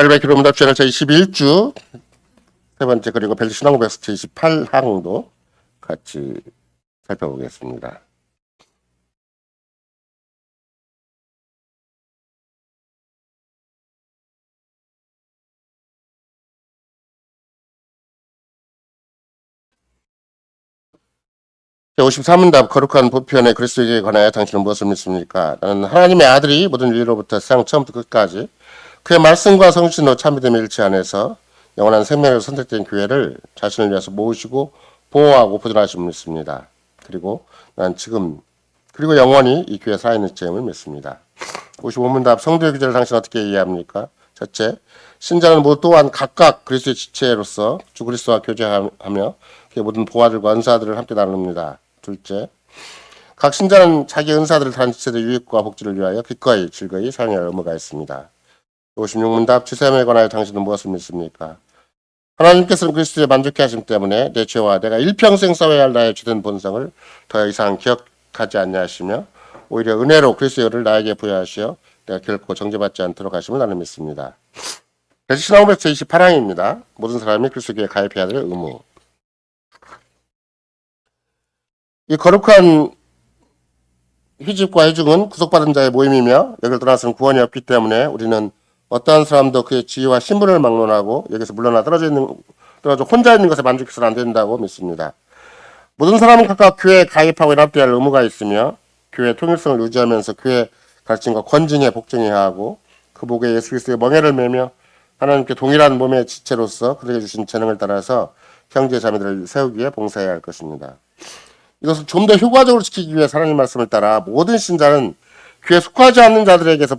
할배기 로문답 채널 제21주 세 번째 그리고 벨트 신앙고백서 제28항도 같이 살펴보겠습니다. 제53문답 거룩한 보편의 그리스도에게 관하여 당신은 무엇을 믿습니까? 나는 하나님의 아들이 모든 인류로부터 세상 처음부터 끝까지 그의 말씀과 성신으로 참여됨에 일치 안에서 영원한 생명을 선택된 교회를 자신을 위해서 모으시고 보호하고 보존하심을 믿습니다. 그리고 난 지금 그리고 영원히 이 교회에 살아있는 점을 믿습니다. 55문답 성도의 규제를 당신 어떻게 이해합니까? 첫째, 신자는 모두 또한 각각 그리스도의 지체로서 주 그리스도와 교제하며 그의 모든 보화들과 은사들을 함께 나눕니다. 둘째, 각 신자는 자기 은사들을 다른 지체들의 유익과 복지를 위하여 기꺼이 즐거이 사용할 의무가 있습니다. 56문답 지샘에 관하여 당신은 무엇을 믿습니까? 하나님께서는 그리스도에 만족해 하심 때문에 내 죄와 내가 일평생 싸워야 할 나의 주된 본성을 더 이상 기억하지 않냐 하시며 오히려 은혜로 그리스도의 의를 나에게 부여하시어 내가 결코 정죄받지 않도록 하심을 나는 믿습니다. 그래서 신앙고백서 28항입니다. 모든 사람이 그리스도에 가입해야 될 의무. 이 거룩한 휴집과 회중은 구속받은 자의 모임이며 여기를 떠나서는 구원이 없기 때문에 우리는 어떠한 사람도 그의 지위와 신분을 막론하고 여기서 물러나 떨어져 혼자 있는 것에 만족해서는 안 된다고 믿습니다. 모든 사람은 각각 교회에 가입하고 연합되어야 할 의무가 있으며 교회의 통일성을 유지하면서 교회의 가르침과 권징에 복종해야 하고 그 복에 예수 그리스도의 멍에를 매며 하나님께 동일한 몸의 지체로서 그에게 주신 재능을 따라서 형제 자매들을 세우기 위해 봉사해야 할 것입니다. 이것을 좀 더 효과적으로 지키기 위해 하나님 말씀을 따라 모든 신자는 교회에 속하지 않는 자들에게서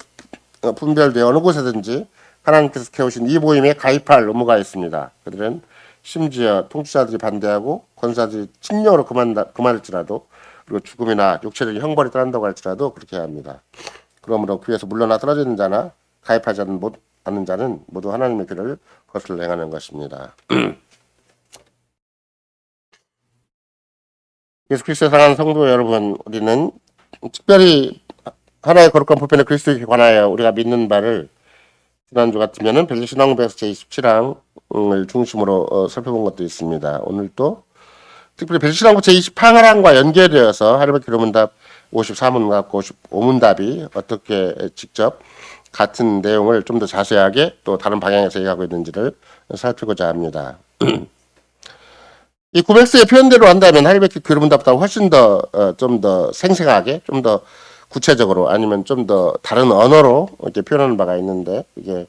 분별되어 어느 곳에든지 하나님께서 세우신 이 모임에 가입할 의무가 있습니다. 그들은 심지어 통치자들이 반대하고 권사들이 칙령으로 금할지라도 그리고 죽음이나 육체적인 형벌이 따른다고 할지라도 그렇게 해야 합니다. 그러므로 교회에서 물러나 떨어져 있는 자나 가입하지 않는 자는 모두 하나님의 길을 거슬러 행하는 것입니다. 예수 그리스도에 사랑하는 성도 여러분, 우리는 특별히 하나의 거룩한 보편의 그리스도에 관하여 우리가 믿는 바를 지난주 같으면은 벨트 신앙고백서 제27항을 중심으로 살펴본 것도 있습니다. 오늘 또 특별히 벨트 신앙고백서 제28항과 연계되어서 할배기 로문답 54문답과 55문답이 어떻게 직접 같은 내용을 좀 더 자세하게 또 다른 방향에서 얘기하고 있는지를 살피고자 합니다. 이 고백서의 표현대로 한다면 할배기 로문답보다 훨씬 더 좀 더 생생하게 좀 더 구체적으로 아니면 좀 더 다른 언어로 이렇게 표현하는 바가 있는데 이게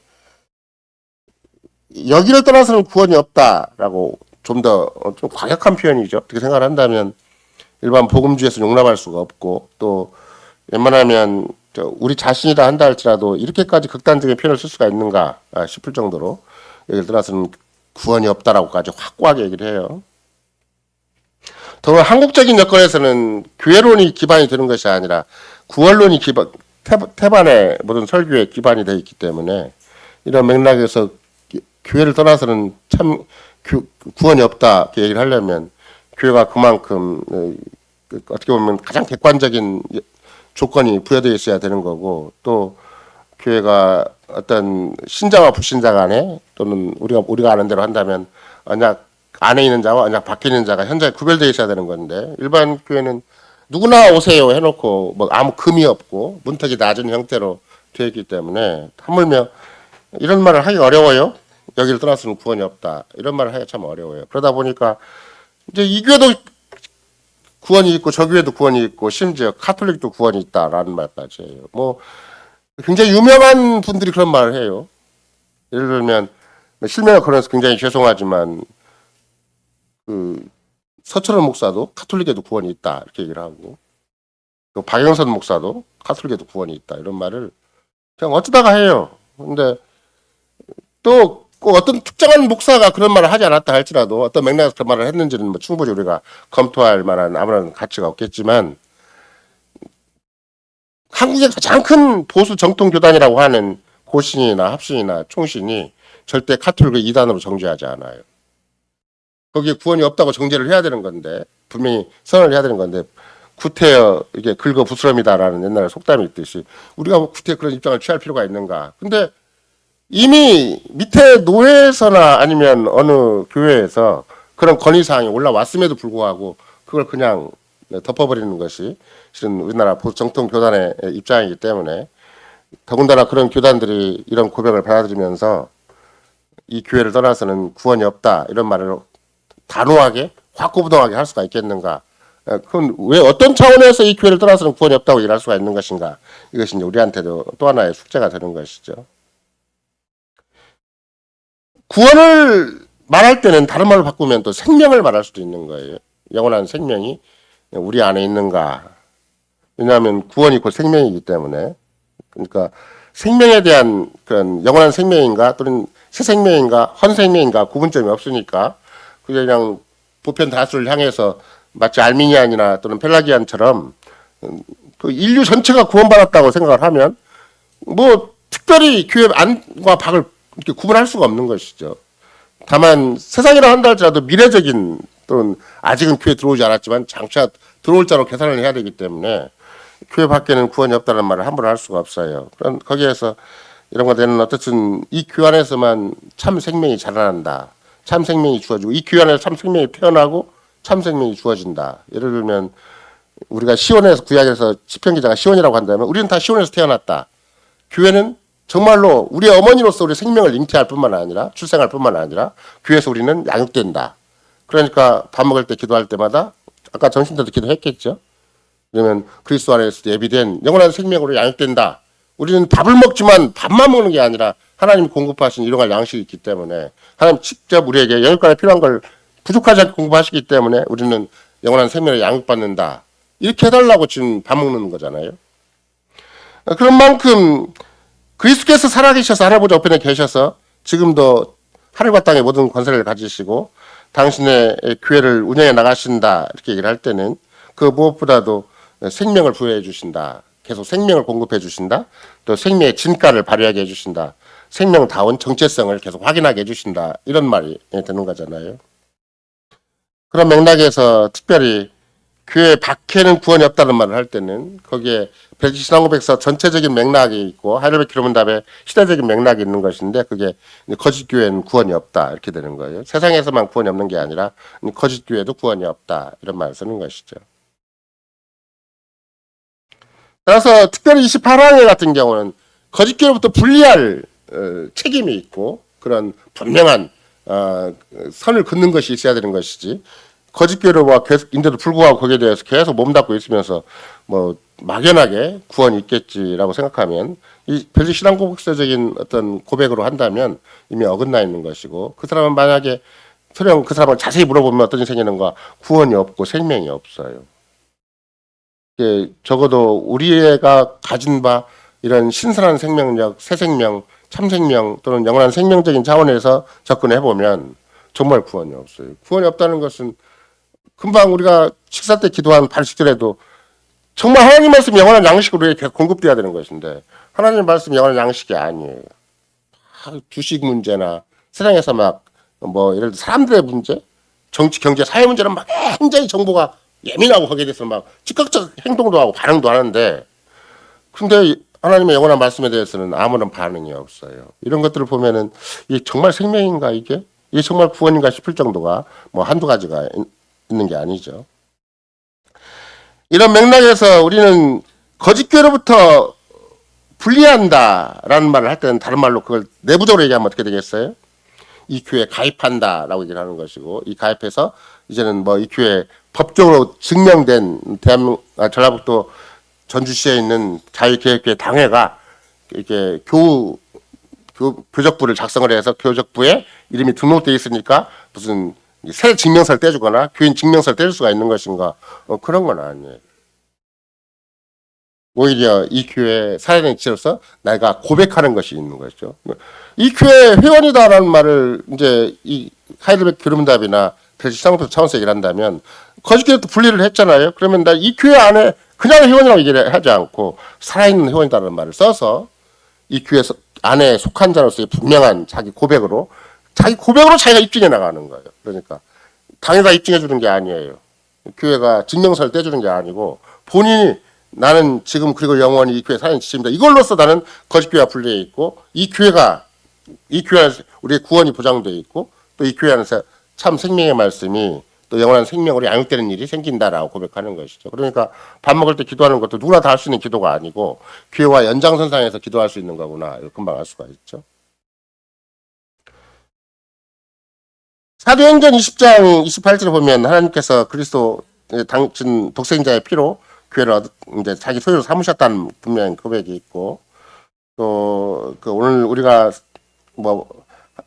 여기를 떠나서는 구원이 없다라고 좀 과격한 표현이죠. 어떻게 생각을 한다면 일반 복음주의에서 용납할 수가 없고 또 웬만하면 우리 자신이라 한다 할지라도 이렇게까지 극단적인 표현을 쓸 수가 있는가 싶을 정도로 여기를 떠나서는 구원이 없다라고까지 확고하게 얘기를 해요. 더불어 한국적인 여건에서는 교회론이 기반이 되는 것이 아니라 구원론이 태반의 모든 설교의 기반이 되어 있기 때문에 이런 맥락에서 교회를 떠나서는 참 구원이 없다 이렇게 얘기를 하려면 교회가 그만큼 어떻게 보면 가장 객관적인 조건이 부여되어 있어야 되는 거고 또 교회가 어떤 신자와 불신자 간에 또는 우리가 아는 대로 한다면 언약 안에 있는 자와 언약 밖에 있는 자가 현재 구별되어 있어야 되는 건데 일반 교회는 누구나 오세요 해놓고 뭐 아무 금이 없고 문턱이 낮은 형태로 되어 있기 때문에 하물며 이런 말을 하기 어려워요. 여기를 떠나서는 구원이 없다. 이런 말을 하기가 참 어려워요. 그러다 보니까 이제 이 교회도 구원이 있고 저 교회도 구원이 있고 심지어 카톨릭도 구원이 있다라는 말까지 해요. 뭐 굉장히 유명한 분들이 그런 말을 해요. 예를 들면 실명을 거론해서 굉장히 죄송하지만 그 서철원 목사도 카톨릭에도 구원이 있다 이렇게 얘기를 하고 또 박영선 목사도 카톨릭에도 구원이 있다 이런 말을 그냥 어쩌다가 해요. 근데 또 어떤 특정한 목사가 그런 말을 하지 않았다 할지라도 어떤 맥락에서 그런 말을 했는지는 뭐 충분히 우리가 검토할 만한 아무런 가치가 없겠지만 한국의 가장 큰 보수 정통 교단이라고 하는 고신이나 합신이나 총신이 절대 카톨릭을 이단으로 정죄하지 않아요. 거기에 구원이 없다고 정죄를 해야 되는 건데 분명히 선언을 해야 되는 건데 구태여 이게 긁어 부스럼이다라는 옛날에 속담이 있듯이 우리가 구태여 그런 입장을 취할 필요가 있는가? 근데 이미 밑에 노회에서나 아니면 어느 교회에서 그런 건의사항이 올라왔음에도 불구하고 그걸 그냥 덮어버리는 것이 실은 우리나라 정통 교단의 입장이기 때문에, 더군다나 그런 교단들이 이런 고백을 받아들이면서 이 교회를 떠나서는 구원이 없다 이런 말을 단호하게 확고부동하게 할 수가 있겠는가? 그럼 왜 어떤 차원에서 이 교회를 떠나서는 구원이 없다고 얘기할 수가 있는 것인가? 이것이 이제 우리한테도 또 하나의 숙제가 되는 것이죠. 구원을 말할 때는 다른 말로 바꾸면 또 생명을 말할 수도 있는 거예요. 영원한 생명이 우리 안에 있는가? 왜냐하면 구원이 곧 생명이기 때문에. 그러니까 생명에 대한 그런 영원한 생명인가 또는 새 생명인가 헌 생명인가 구분점이 없으니까 그냥 보편 다수를 향해서 마치 알미니안이나 또는 펠라기안처럼 그 인류 전체가 구원받았다고 생각을 하면 뭐 특별히 교회 안과 밖을 이렇게 구분할 수가 없는 것이죠. 다만 세상이라 한다 할지라도 미래적인 또는 아직은 교회 들어오지 않았지만 장차 들어올 자로 계산을 해야 되기 때문에 교회 밖에는 구원이 없다는 말을 함부로 할 수가 없어요. 그런 거기에서 이런 것들은 어쨌든 이 교회 안에서만 참 생명이 자라난다. 참 생명이 주어지고 이 교회 안에서 참 생명이 태어나고 참 생명이 주어진다. 예를 들면 우리가 시온에서 구약에서 시편 기자가 시온이라고 한다면 우리는 다 시온에서 태어났다. 교회는 정말로 우리의 어머니로서 우리 생명을 잉태할 뿐만 아니라 출생할 뿐만 아니라 교회에서 우리는 양육된다. 그러니까 밥 먹을 때 기도할 때마다 아까 점심 때도 기도했겠죠. 그러면 그리스도 안에서 예비된 영원한 생명으로 양육된다. 우리는 밥을 먹지만 밥만 먹는 게 아니라 하나님이 공급하신 일용할 양식이 있기 때문에 하나님 직접 우리에게 영육간에 필요한 걸 부족하지 않게 공급하시기 때문에 우리는 영원한 생명을 양육받는다. 이렇게 해달라고 지금 밥 먹는 거잖아요. 그런 만큼 그리스도께서 살아계셔서 하늘보좌 우편에 계셔서 지금도 하늘과 땅의 모든 권세를 가지시고 당신의 교회를 운영해 나가신다 이렇게 얘기를 할 때는 그 무엇보다도 생명을 부여해 주신다. 계속 생명을 공급해 주신다. 또 생명의 진가를 발휘하게 해 주신다. 생명다운 정체성을 계속 확인하게 해 주신다. 이런 말이 되는 거잖아요. 그런 맥락에서 특별히 교회 밖에는 구원이 없다는 말을 할 때는 거기에 벨기 신앙고백서 전체적인 맥락이 있고 하이델베르크 기록문답에 시대적인 맥락이 있는 것인데 그게 거짓 교회는 구원이 없다 이렇게 되는 거예요. 세상에서만 구원이 없는 게 아니라 거짓 교회도 구원이 없다 이런 말을 쓰는 것이죠. 따라서 특별히 28항에 같은 경우는 거짓 교회로부터 분리할 책임이 있고 그런 분명한 선을 긋는 것이 있어야 되는 것이지 거짓 교회로와 계속인데도 불구하고 거기에 대해서 계속 몸담고 있으면서 뭐 막연하게 구원이 있겠지라고 생각하면 이 별지 신앙고백서적인 어떤 고백으로 한다면 이미 어긋나 있는 것이고 그 사람은 만약에 설령 그 사람을 자세히 물어보면 어떤 일이 생기는가 구원이 없고 생명이 없어요. 적어도 우리가 가진 바 이런 신선한 생명력, 새 생명, 참 생명 또는 영원한 생명적인 차원에서 접근해 보면 정말 구원이 없어요. 구원이 없다는 것은 금방 우리가 식사 때 기도한 반식들에도 정말 하나님 말씀 영원한 양식으로 이렇게 공급돼야 되는 것인데 하나님 말씀 영원한 양식이 아니에요. 주식 문제나 세상에서 막 뭐 예를 들어 사람들의 문제, 정치, 경제, 사회 문제는 막 굉장히 정보가 예민하고 거기에 대해서 막 즉각적 행동도 하고 반응도 하는데 근데 하나님의 영원한 말씀에 대해서는 아무런 반응이 없어요. 이런 것들을 보면은 이게 정말 생명인가 이게 정말 구원인가 싶을 정도가 뭐 한두 가지가 있는 게 아니죠. 이런 맥락에서 우리는 거짓교로부터 분리한다라는 말을 할 때는 다른 말로 그걸 내부적으로 얘기하면 어떻게 되겠어요? 이 교회에 가입한다라고 얘기를 하는 것이고 이 가입해서 이제는 뭐 이 교회 법적으로 증명된 대한민국 전라북도 전주시에 있는 자유개혁교회 당회가 이렇게 교적부를 작성을 해서 교적부에 이름이 등록되어 있으니까 무슨 새 증명서를 떼주거나 교인 증명서를 떼줄 수가 있는 것인가 그런 건 아니에요. 오히려 이 교회 사회적 지체로서 내가 고백하는 것이 있는 것이죠. 이 교회 회원이다라는 말을 이제 이 하이델베르크 교류문답이나 신앙고백서 차원에서 얘기를 한다면 거짓교회도 분리를 했잖아요. 그러면 나 이 교회 안에 그냥 회원이라고 얘기를 하지 않고 살아있는 회원이다라는 말을 써서 이 교회 안에 속한 자로서의 분명한 자기 고백으로 자기가 입증해 나가는 거예요. 그러니까 당회가 입증해 주는 게 아니에요. 교회가 증명서를 떼주는 게 아니고 본인이 나는 지금 그리고 영원히 이 교회 사는 지체입니다. 이걸로써 나는 거짓교회와 분리해 있고 이 교회가 이 교회 안에서 우리의 구원이 보장되어 있고 또 이 교회 안에서 참 생명의 말씀이 또 영원한 생명으로 양육되는 일이 생긴다라고 고백하는 것이죠. 그러니까 밥 먹을 때 기도하는 것도 누구나 다 할 수 있는 기도가 아니고 교회와 연장선상에서 기도할 수 있는 거구나. 이걸 금방 알 수가 있죠. 사도행전 20장 28절에 보면 하나님께서 그리스도 당신 독생자의 피로 교회를 이제 자기 소유로 삼으셨다는 분명한 고백이 있고 또 그 오늘 우리가 뭐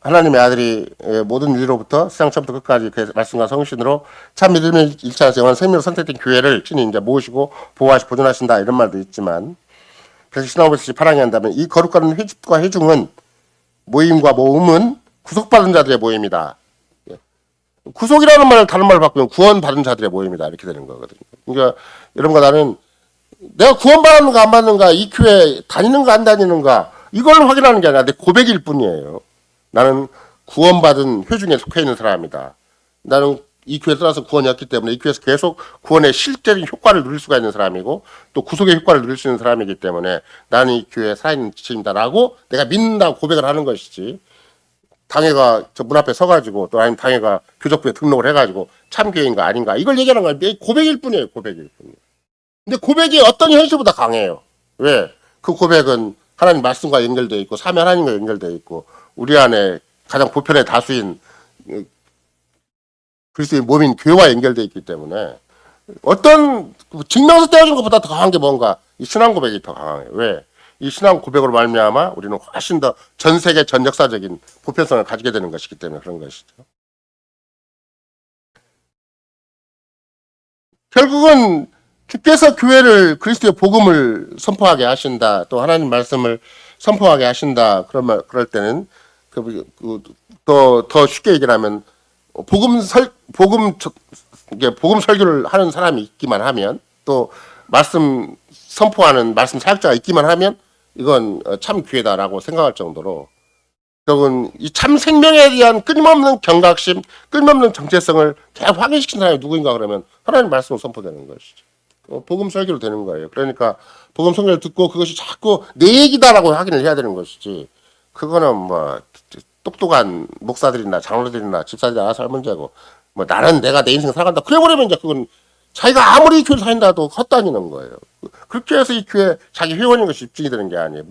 하나님의 아들이 모든 인류로부터 세상 처음부터 끝까지 그 말씀과 성신으로 참 믿음을 일치하여서 영원한 생명을 선택된 교회를 친히 이제 모으시고 보호하시 보존하신다 이런 말도 있지만 그래서 신앙으로서 파랑이 한다면 이 거룩한 회집과 회중은 모임과 모음은 구속받은 자들의 모임이다. 구속이라는 말을 다른 말로 바꾸면 구원받은 자들의 모임이다 이렇게 되는 거거든요. 그러니까 여러분과 나는 내가 구원받는가 안 받는가 이 교회 다니는가 안 다니는가 이걸 확인하는 게 아니라 내 고백일 뿐이에요. 나는 구원받은 회중에 속해 있는 사람이다. 나는 이 교회에 따라서 구원이었기 때문에 이 교회에서 계속 구원의 실제적인 효과를 누릴 수가 있는 사람이고 또 구속의 효과를 누릴 수 있는 사람이기 때문에 나는 이 교회에 살아있는 지체입니다라고 내가 믿는다고 고백을 하는 것이지 당회가 저 문 앞에 서가지고 또 아니면 당회가 교적부에 등록을 해가지고 참교회인가 아닌가 이걸 얘기하는 건 내 고백일 뿐이에요. 고백일 뿐이에요. 근데 고백이 어떤 현실보다 강해요. 왜? 그 고백은 하나님 말씀과 연결되어 있고 삼위 하나님과 연결되어 있고 우리 안에 가장 보편의 다수인 그리스도의 몸인 교회와 연결되어 있기 때문에 어떤 증명서 떼어준 것보다 더 강한 게 뭔가 이 신앙 고백이 더 강해요. 왜? 이 신앙 고백으로 말미암아 우리는 훨씬 더 전 세계 전 역사적인 보편성을 가지게 되는 것이기 때문에 그런 것이죠. 결국은 주께서 교회를 그리스도의 복음을 선포하게 하신다. 또 하나님 말씀을 선포하게 하신다. 그럴 때는 더 쉽게 얘기를 하면 복음 설교를 하는 사람이 있기만 하면 또 말씀 선포하는 말씀 사역자가 있기만 하면 이건 참 교회다라고 생각할 정도로 결국은 이 참 생명에 대한 끊임없는 경각심, 끊임없는 정체성을 계속 확인시킨 사람이 누구인가 그러면 하나님 말씀을 선포되는 것이죠. 복음 설교로 되는 거예요. 그러니까 복음 설교를 듣고 그것이 자꾸 내 얘기다라고 확인을 해야 되는 것이지 그거는 뭐 똑똑한 목사들이나 장로들이나 집사들이 알아서 할 문제고 뭐 나는 내가 내 인생 살아간다 그래버리면 이제 그건 자기가 아무리 이 교회 다닌다도 헛다니는 거예요. 그렇게 해서 이 교회 자기 회원인 것이 입증이 되는 게 아니에요.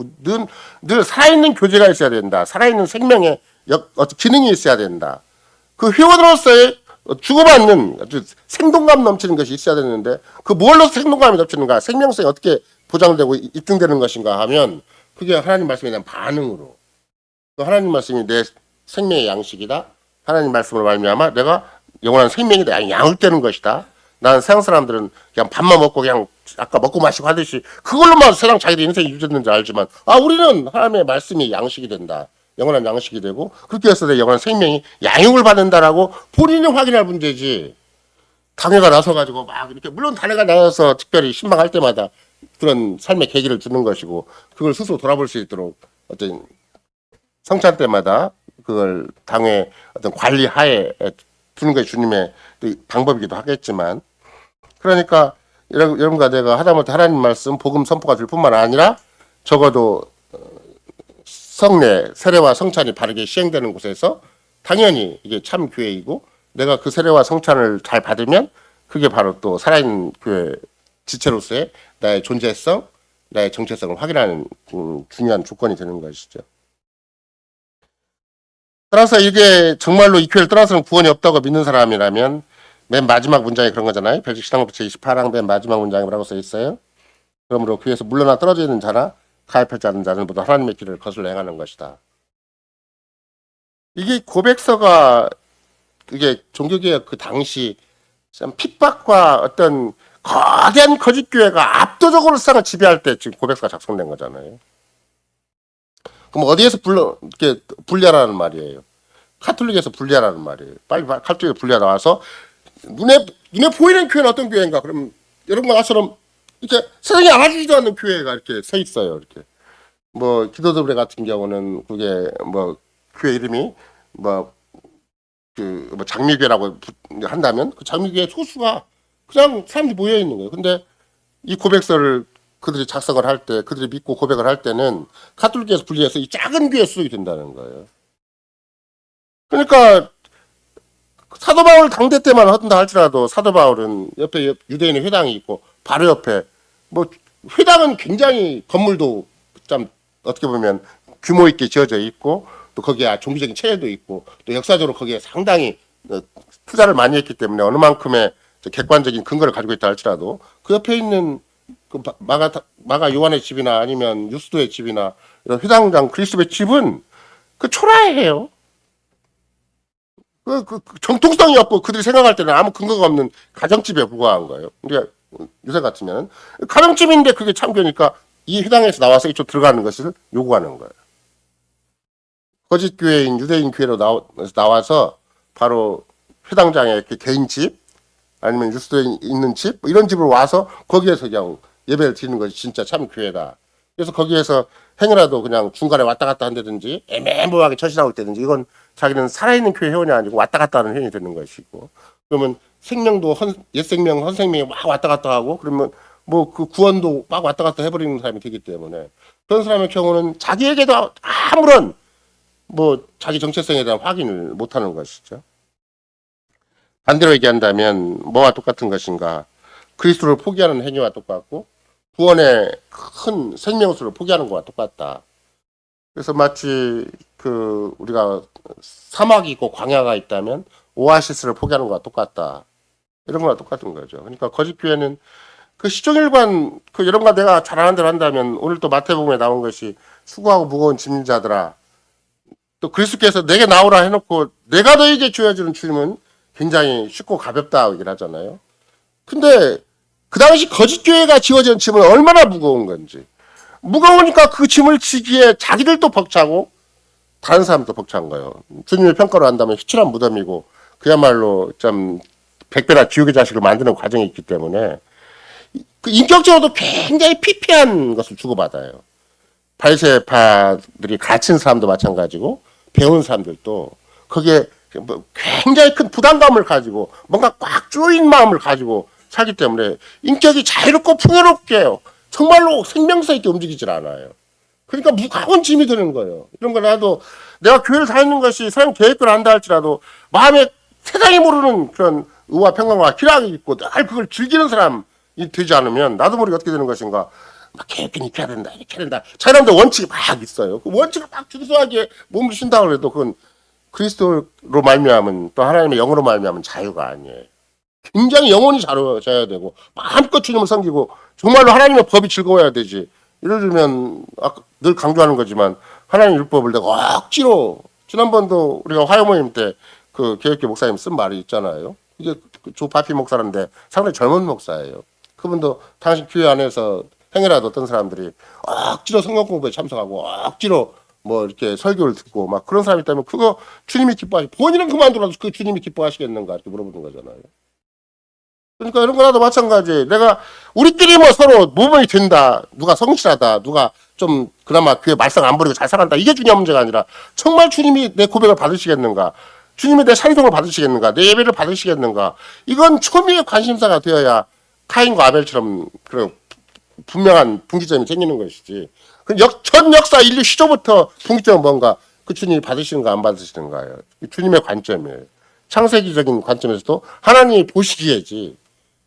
늘 살아있는 교제가 있어야 된다. 살아있는 생명의 어떤 기능이 있어야 된다. 그 회원으로서의 주고받는 아주 생동감 넘치는 것이 있어야 되는데 그 뭘로 생동감이 넘치는가 생명성이 어떻게 보장되고 입증되는 것인가 하면 그게 하나님 말씀에 대한 반응으로 하나님 말씀이 내 생명의 양식이다. 하나님 말씀으로 말미암아 내가 영원한 생명이 양육되는 것이다. 나는 세상 사람들은 그냥 밥만 먹고 그냥 아까 먹고 마시고 하듯이 그걸로만 세상 자기들 인생이 유지됐는지 알지만 우리는 하나님의 말씀이 양식이 된다. 영원한 양식이 되고 그렇게 해서 내 영원한 생명이 양육을 받는다라고 본인이 확인할 문제지 당회가 나서가지고 막 이렇게 물론 당회가 나와서 특별히 신방할 때마다 그런 삶의 계기를 주는 것이고 그걸 스스로 돌아볼 수 있도록 어떤 성찬 때마다 그걸 당회 어떤 관리 하에 두는 것이 주님의 방법이기도 하겠지만 그러니까 여러분과 내가 하다못해 하나님 말씀 복음 선포가 될 뿐만 아니라 적어도 성례 세례와 성찬이 바르게 시행되는 곳에서 당연히 이게 참 교회이고 내가 그 세례와 성찬을 잘 받으면 그게 바로 또 살아있는 교회 지체로서의 나의 존재성 나의 정체성을 확인하는 중요한 조건이 되는 것이죠. 따라서 이게 정말로 이 교회를 떠나서는 구원이 없다고 믿는 사람이라면 맨 마지막 문장이 그런 거잖아요. 별직신앙법 제28항 맨 마지막 문장이 뭐라고 써 있어요? 그러므로 교회에서 물러나 떨어져 있는 자나 가입하지 않는 자는 모두 하나님의 길을 거슬러 행하는 것이다. 이게 고백서가 이게 종교개혁 그 당시 참 핍박과 어떤 거대한 거짓교회가 압도적으로 세상을 지배할 때 지금 고백서가 작성된 거잖아요. 그럼 어디에서 이렇게 분리하라는 말이에요? 카톨릭에서 분리하라는 말이에요. 빨리 카톨릭에서 분리하 나와서 눈에 보이는 교회는 어떤 교회인가? 그럼 여러분과 나처럼 이렇게 세상에 알아주지도 않는 교회가 이렇게 서 있어요. 이렇게 뭐 기도드레 같은 경우는 그게 뭐 교회 이름이 뭐 장미교회라고 한다면 그 장미교회 소수가 그냥 사람들이 모여 있는 거예요. 근데 이 고백서를 그들이 작성을 할 때, 그들이 믿고 고백을 할 때는 가톨릭에서 분리해서 이 작은 교회에 수록이 된다는 거예요. 그러니까 사도 바울 당대 때만 한다 할지라도 사도 바울은 옆에 유대인의 회당이 있고 바로 옆에 뭐 회당은 굉장히 건물도 참 어떻게 보면 규모 있게 지어져 있고 또 거기에 종교적인 체계도 있고 또 역사적으로 거기에 상당히 투자를 많이 했기 때문에 어느 만큼의 객관적인 근거를 가지고 있다 할지라도 그 옆에 있는 그 마가 요한의 집이나 아니면 유스도의 집이나 이런 회당장 그리스도의 집은 그 초라해요. 그 정통성이 없고 그들이 생각할 때는 아무 근거가 없는 가정집에 불과한 거예요. 우리가 요새 같으면 가정집인데 그게 참교니까 이 회당에서 나와서 이쪽 들어가는 것을 요구하는 거예요. 거짓 교회인 유대인 교회로 나와서 바로 회당장의 개인 집 아니면 유스도에 있는 집 이런 집으로 와서 거기에서 그냥 예배를 드리는 것이 진짜 참 교회다. 그래서 거기에서 행여라도 그냥 중간에 왔다 갔다 한다든지 애매모호하게 처신하고 있다든지 이건 자기는 살아있는 교회 회원이 아니고 왔다 갔다 하는 회원이 되는 것이고 그러면 생명도 옛 생명, 헌 생명이 막 왔다 갔다 하고 그러면 뭐 그 구원도 막 왔다 갔다 해버리는 사람이 되기 때문에 그런 사람의 경우는 자기에게도 아무런 뭐 자기 정체성에 대한 확인을 못하는 것이죠. 반대로 얘기한다면 뭐와 똑같은 것인가? 그리스도를 포기하는 행위와 똑같고 구원의 큰 생명수를 포기하는 것과 똑같다. 그래서 마치 그 우리가 사막이 있고 광야가 있다면 오아시스를 포기하는 것과 똑같다. 이런 거와 똑같은 거죠. 그러니까 거짓 교회는 그 시종일관 그 여러분과 내가 잘하는 대로 한다면 오늘 또 마태복음에 나온 것이 수고하고 무거운 짐진 자들아 또 그리스도께서 내게 나오라 해놓고 내가 너에게 주어지는 주님은 굉장히 쉽고 가볍다 얘기를 하잖아요. 근데 그 당시 거짓 교회가 지어진 짐은 얼마나 무거운 건지 무거우니까 그 짐을 지기에 자기들도 벅차고 다른 사람도 벅찬 거예요. 주님의 평가로 한다면 희출한 무덤이고 그야말로 좀 백배나 지옥의 자식을 만드는 과정이 있기 때문에 그 인격적으로도 굉장히 피폐한 것을 주고받아요. 바리새파들이 가르친 사람도 마찬가지고 배운 사람들도 거기에 굉장히 큰 부담감을 가지고 뭔가 꽉 조인 마음을 가지고 살기 때문에 인격이 자유롭고 풍요롭게 정말로 생명성 있게 움직이질 않아요. 그러니까 무거운 짐이 드는 거예요. 이런 거 나도 내가 교회를 다니는 것이 사람 계획을 한다 할지라도 마음에 세상이 모르는 그런 의와 평강과 희락이 있고 늘 그걸 즐기는 사람이 되지 않으면 나도 모르게 어떻게 되는 것인가 막 계획은 이렇게 해야 된다 이렇게 해야 된다 사람들 원칙이 막 있어요. 그 원칙을 막 준수하게 몸을 쉰다고 해도 그건 그리스도로 말미암은 또 하나님의 영으로 말미암은 자유가 아니에요. 굉장히 영혼이 자유해야 되고 마음껏 주님을 섬기고 정말로 하나님의 법이 즐거워야 되지. 예를 들면 아까 늘 강조하는 거지만 하나님 율법을 내가 억지로 지난번도 우리가 화요 모임 때 그 개혁교 목사님 쓴 말이 있잖아요. 이게 조 바피 목사인데 상당히 젊은 목사예요. 그분도 당신 교회 안에서 행여라도 어떤 사람들이 억지로 성경 공부에 참석하고 억지로 뭐 이렇게 설교를 듣고 막 그런 사람이 있다면 그거 주님이 기뻐하시 본인은 그만두라도 그 주님이 기뻐하시겠는가 이렇게 물어보는 거잖아요. 그러니까 이런 거라도 마찬가지. 내가 우리끼리 뭐 서로 모범이 된다. 누가 성실하다. 누가 좀 그나마 교회 말썽 안 부리고 잘 살아간다. 이게 중요한 문제가 아니라 정말 주님이 내 고백을 받으시겠는가. 주님이 내 찬송을 받으시겠는가. 내 예배를 받으시겠는가. 이건 초미의 관심사가 되어야 카인과 아벨처럼 그런 분명한 분기점이 생기는 것이지. 전 역사 인류 시조부터 분기점은 뭔가 그 주님이 받으시는가 안 받으시는가예요. 주님의 관점이에요. 창세기적인 관점에서도 하나님이 보시기에지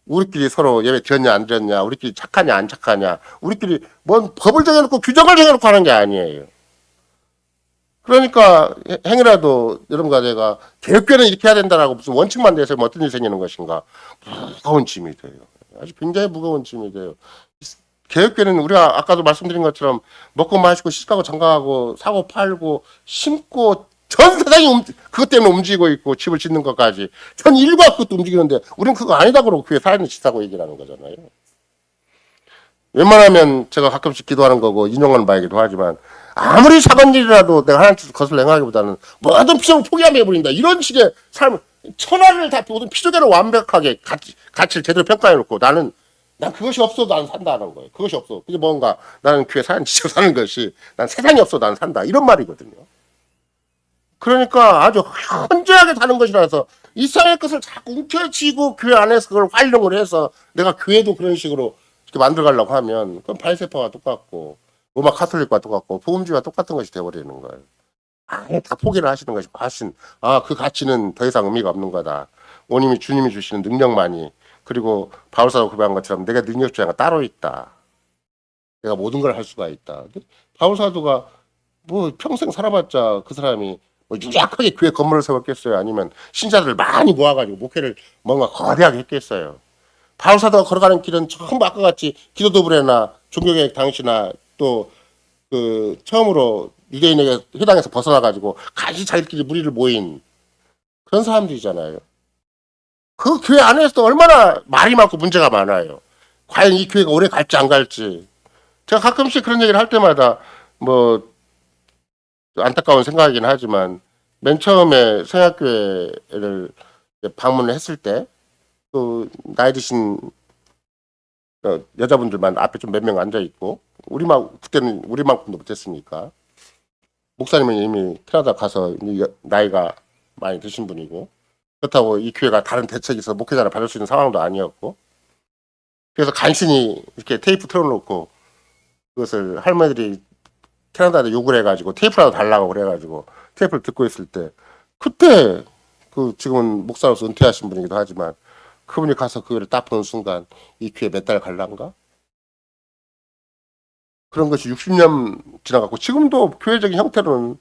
우리끼리 서로 예배 드렸냐 안 드렸냐 우리끼리 착하냐 안 착하냐 우리끼리 뭔 법을 정해놓고 규정을 정해놓고 하는 게 아니에요. 그러니까 행여라도 여러분과 내가 개혁교회는 이렇게 해야 된다라고 무슨 원칙만 내서 어떤 일이 생기는 것인가 무거운 짐이 돼요. 아주 굉장히 무거운 짐이 돼요. 개혁교회는 우리가 아까도 말씀드린 것처럼 먹고 마시고 시집가고 장가가고 사고 팔고 심고 전 세상이 그것 때문에 움직이고 있고 집을 짓는 것까지 전 인류가 그것도 움직이는데 우리는 그거 아니다 그러고 교회 살아있는 짓하고 얘기를 하는 거잖아요. 웬만하면 제가 가끔씩 기도하는 거고 인용하는 바이기도 하지만 아무리 작은 일이라도 내가 하나님 뜻을 거슬러 행하기보다는 모든 피조물 포기하며 해버린다. 이런 식의 삶 천하를 다 모든 피조계를 완벽하게 가치를 제대로 평가해놓고 난 그것이 없어도 난 산다는 거예요. 그것이 없어. 그게 뭔가 나는 교회 사는 지쳐 사는 것이 난 세상이 없어도 난 산다. 이런 말이거든요. 그러니까 아주 현저하게 다른 것이라서 이상의 것을 자꾸 움켜쥐고 교회 안에서 그걸 활용을 해서 내가 교회도 그런 식으로 이렇게 만들어가려고 하면 그럼 바이세파와 똑같고 로마 카톨릭과 똑같고 복음주의와 똑같은 것이 돼버리는 거예요. 아예 다 포기를 하시는 것이 훨씬 그 가치는 더 이상 의미가 없는 거다. 오님이 주님이 주시는 능력만이 그리고 바울사도 고백한 것처럼 내가 능력주의가 따로 있다. 내가 모든 걸 할 수가 있다. 바울사도가 뭐 평생 살아봤자 그 사람이 뭐 유약하게 교회 건물을 세웠겠어요? 아니면 신자들을 많이 모아가지고 목회를 뭔가 거대하게 했겠어요? 바울사도가 걸어가는 길은 전부 아까 같이 기도도브레나 종교개혁 당시나 또 그 처음으로 유대인에게 회당에서 벗어나가지고 같이 자기들끼리 무리를 모인 그런 사람들이잖아요. 그 교회 안에서도 얼마나 말이 많고 문제가 많아요. 과연 이 교회가 오래 갈지 안 갈지. 제가 가끔씩 그런 얘기를 할 때마다 뭐 안타까운 생각이긴 하지만 맨 처음에 성약교회를 방문을 했을 때 또 나이 드신 여자분들만 앞에 좀 몇 명 앉아 있고 그때는 우리만큼도 못했으니까 목사님은 이미 캐나다 가서 나이가 많이 드신 분이고 그렇다고 이 교회가 다른 대책이 있어서 목회자를 받을 수 있는 상황도 아니었고 그래서 간신히 이렇게 테이프 틀어놓고 그것을 할머니들이 캐나다에 욕을 해가지고 테이프라도 달라고 그래가지고 테이프를 듣고 있을 때 그때 그 지금은 목사로서 은퇴하신 분이기도 하지만 그분이 가서 그거를 딱 보는 순간 이 교회 몇 달 갈란가? 그런 것이 60년 지나갔고 지금도 교회적인 형태로는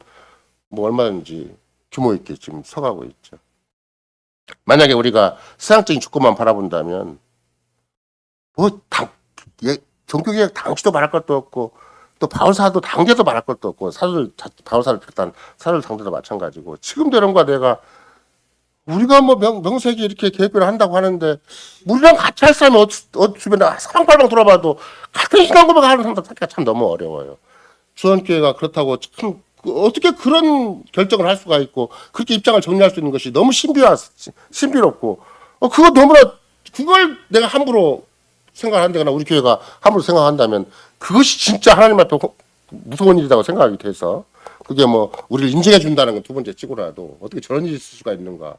뭐 얼마든지 규모 있게 지금 서가고 있죠. 만약에 우리가 서양적인 주권만 바라본다면 종교개혁 당시도 말할 것도 없고 또 바울사도 당대도 말할 것도 없고 바울사를 비롯한 사도들 당대도 마찬가지고 지금도 이런 거 내가 우리가 뭐 명색이 이렇게 계획을 한다고 하는데 우리랑 같이 할 사람이 주변에 사방팔방 돌아봐도 같은 신앙 고백하는 사람들 찾기가 참 너무 어려워요. 주원교회가 그렇다고 참 어떻게 그런 결정을 할 수가 있고 그렇게 입장을 정리할 수 있는 것이 너무 신비롭고 그거 너무나 그걸 내가 함부로 생각한다거나 우리 교회가 함부로 생각한다면 그것이 진짜 하나님 앞에 무서운 일이라고 생각이 돼서 그게 뭐 우리를 인정해 준다는 건 두 번째 치고라도 어떻게 저런 일이 있을 수가 있는가.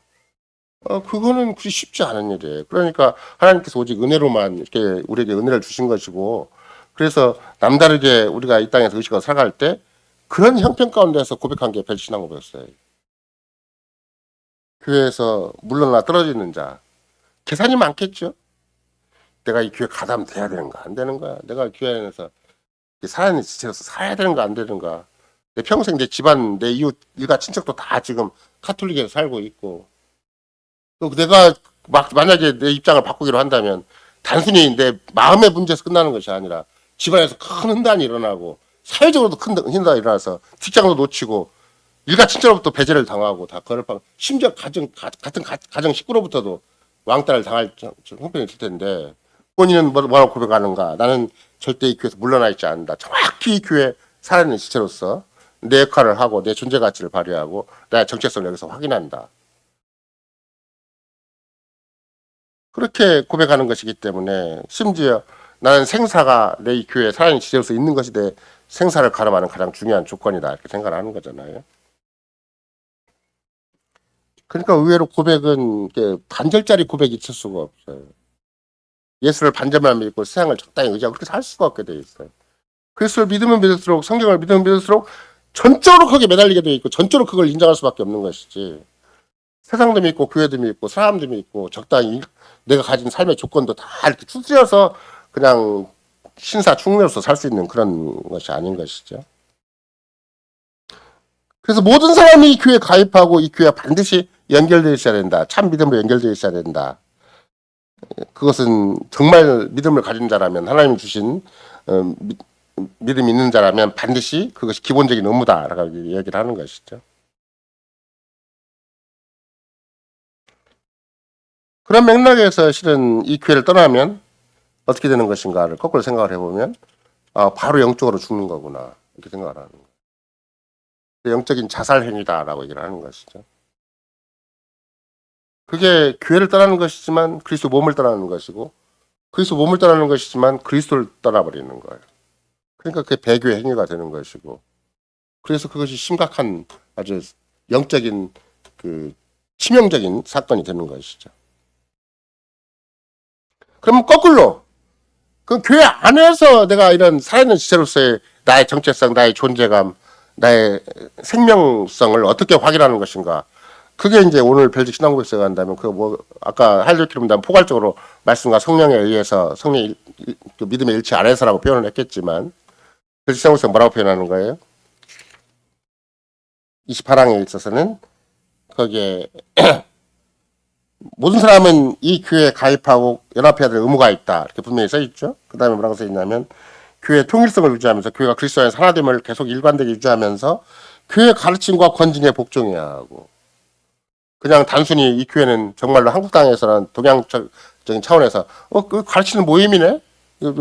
그거는 그리 쉽지 않은 일이에요. 그러니까 하나님께서 오직 은혜로만 이렇게 우리에게 은혜를 주신 것이고 그래서 남다르게 우리가 이 땅에서 의식하고 살아갈 때 그런 형편 가운데서 고백한 게 별신앙 고백이었어요. 교회에서 물러나 떨어지는 자 계산이 많겠죠. 내가 이 교회 가담 돼야 되는가 안 되는 거야. 내가 교회 안에서 살아있는 지체로서 살아야 되는가 안 되는가. 내 평생 내 집안 내 이웃 일가 친척도 다 지금 카톨릭에서 살고 있고 또 내가 만약에 내 입장을 바꾸기로 한다면 단순히 내 마음의 문제에서 끝나는 것이 아니라 집안에서 큰 혼란이 일어나고 사회적으로도 큰 혼란이 일어나서 직장도 놓치고 일가 친척으로부터 배제를 당하고 다 심지어 같은 가정 식구로부터도 왕따를 당할 형편이 있을 텐데 본인은 뭐라고 고백하는가. 나는 절대 이 교회에서 물러나 있지 않는다. 정확히 이 교회 살아있는 지체로서 내 역할을 하고 내 존재 가치를 발휘하고 나의 정체성을 여기서 확인한다. 그렇게 고백하는 것이기 때문에 심지어 나는 생사가 내 이 교회 살아있는 지체로서 있는 것이 내 생사를 가름하는 가장 중요한 조건이다. 이렇게 생각을 하는 거잖아요. 그러니까 의외로 고백은 반절짜리 고백이 있을 수가 없어요. 예수를 반절만 믿고 세상을 적당히 의지하고 그렇게 살 수가 없게 돼 있어요. 그리스도를 믿으면 믿을수록 성경을 믿으면 믿을수록 전적으로 거기에 매달리게 돼 있고 전적으로 그걸 인정할 수밖에 없는 것이지. 세상도 믿고 교회도 믿고 사람도 믿고 적당히 내가 가진 삶의 조건도 다 이렇게 추스려서 그냥 신사 충내로서 살 수 있는 그런 것이 아닌 것이죠. 그래서 모든 사람이 이 교회에 가입하고 이 교회와 반드시 연결되어 있어야 된다. 참 믿음으로 연결되어 있어야 된다. 그것은 정말 믿음을 가진 자라면 하나님이 주신 믿음이 있는 자라면 반드시 그것이 기본적인 의무다라고 얘기를 하는 것이죠. 그런 맥락에서 실은 이 교회를 떠나면 어떻게 되는 것인가를 거꾸로 생각을 해보면 바로 영적으로 죽는 거구나 이렇게 생각을 하는 거예요. 영적인 자살 행위다라고 얘기를 하는 것이죠. 그게 교회를 떠나는 것이지만 그리스도 몸을 떠나는 것이고 그리스도 몸을 떠나는 것이지만 그리스도를 떠나버리는 거예요. 그러니까 그게 배교의 행위가 되는 것이고 그래서 그것이 심각한 아주 영적인 치명적인 사건이 되는 것이죠. 그럼 거꾸로 그 교회 안에서 내가 이런 살아있는 지체로서의 나의 정체성, 나의 존재감, 나의 생명성을 어떻게 확인하는 것인가. 그게 이제 오늘 벨직 신앙고백서에 간다면 그 뭐 아까 할리우드로 포괄적으로 말씀과 성령에 의해서 성령 그 믿음의 일치 안에서라고 표현을 했겠지만 벨직 신앙고백서 뭐라고 표현하는 거예요? 28항에 있어서는 거기에 모든 사람은 이 교회에 가입하고 연합해야 될 의무가 있다. 이렇게 분명히 써 있죠. 그 다음에 뭐라고 써 있냐면 교회의 통일성을 유지하면서 교회가 그리스도 안에서 하나됨을 계속 일관되게 유지하면서 교회의 가르침과 권징에 복종해야 하고 그냥 단순히 이 교회는 정말로 한국 땅에서는 동양적인 차원에서 그 가르치는 모임이네?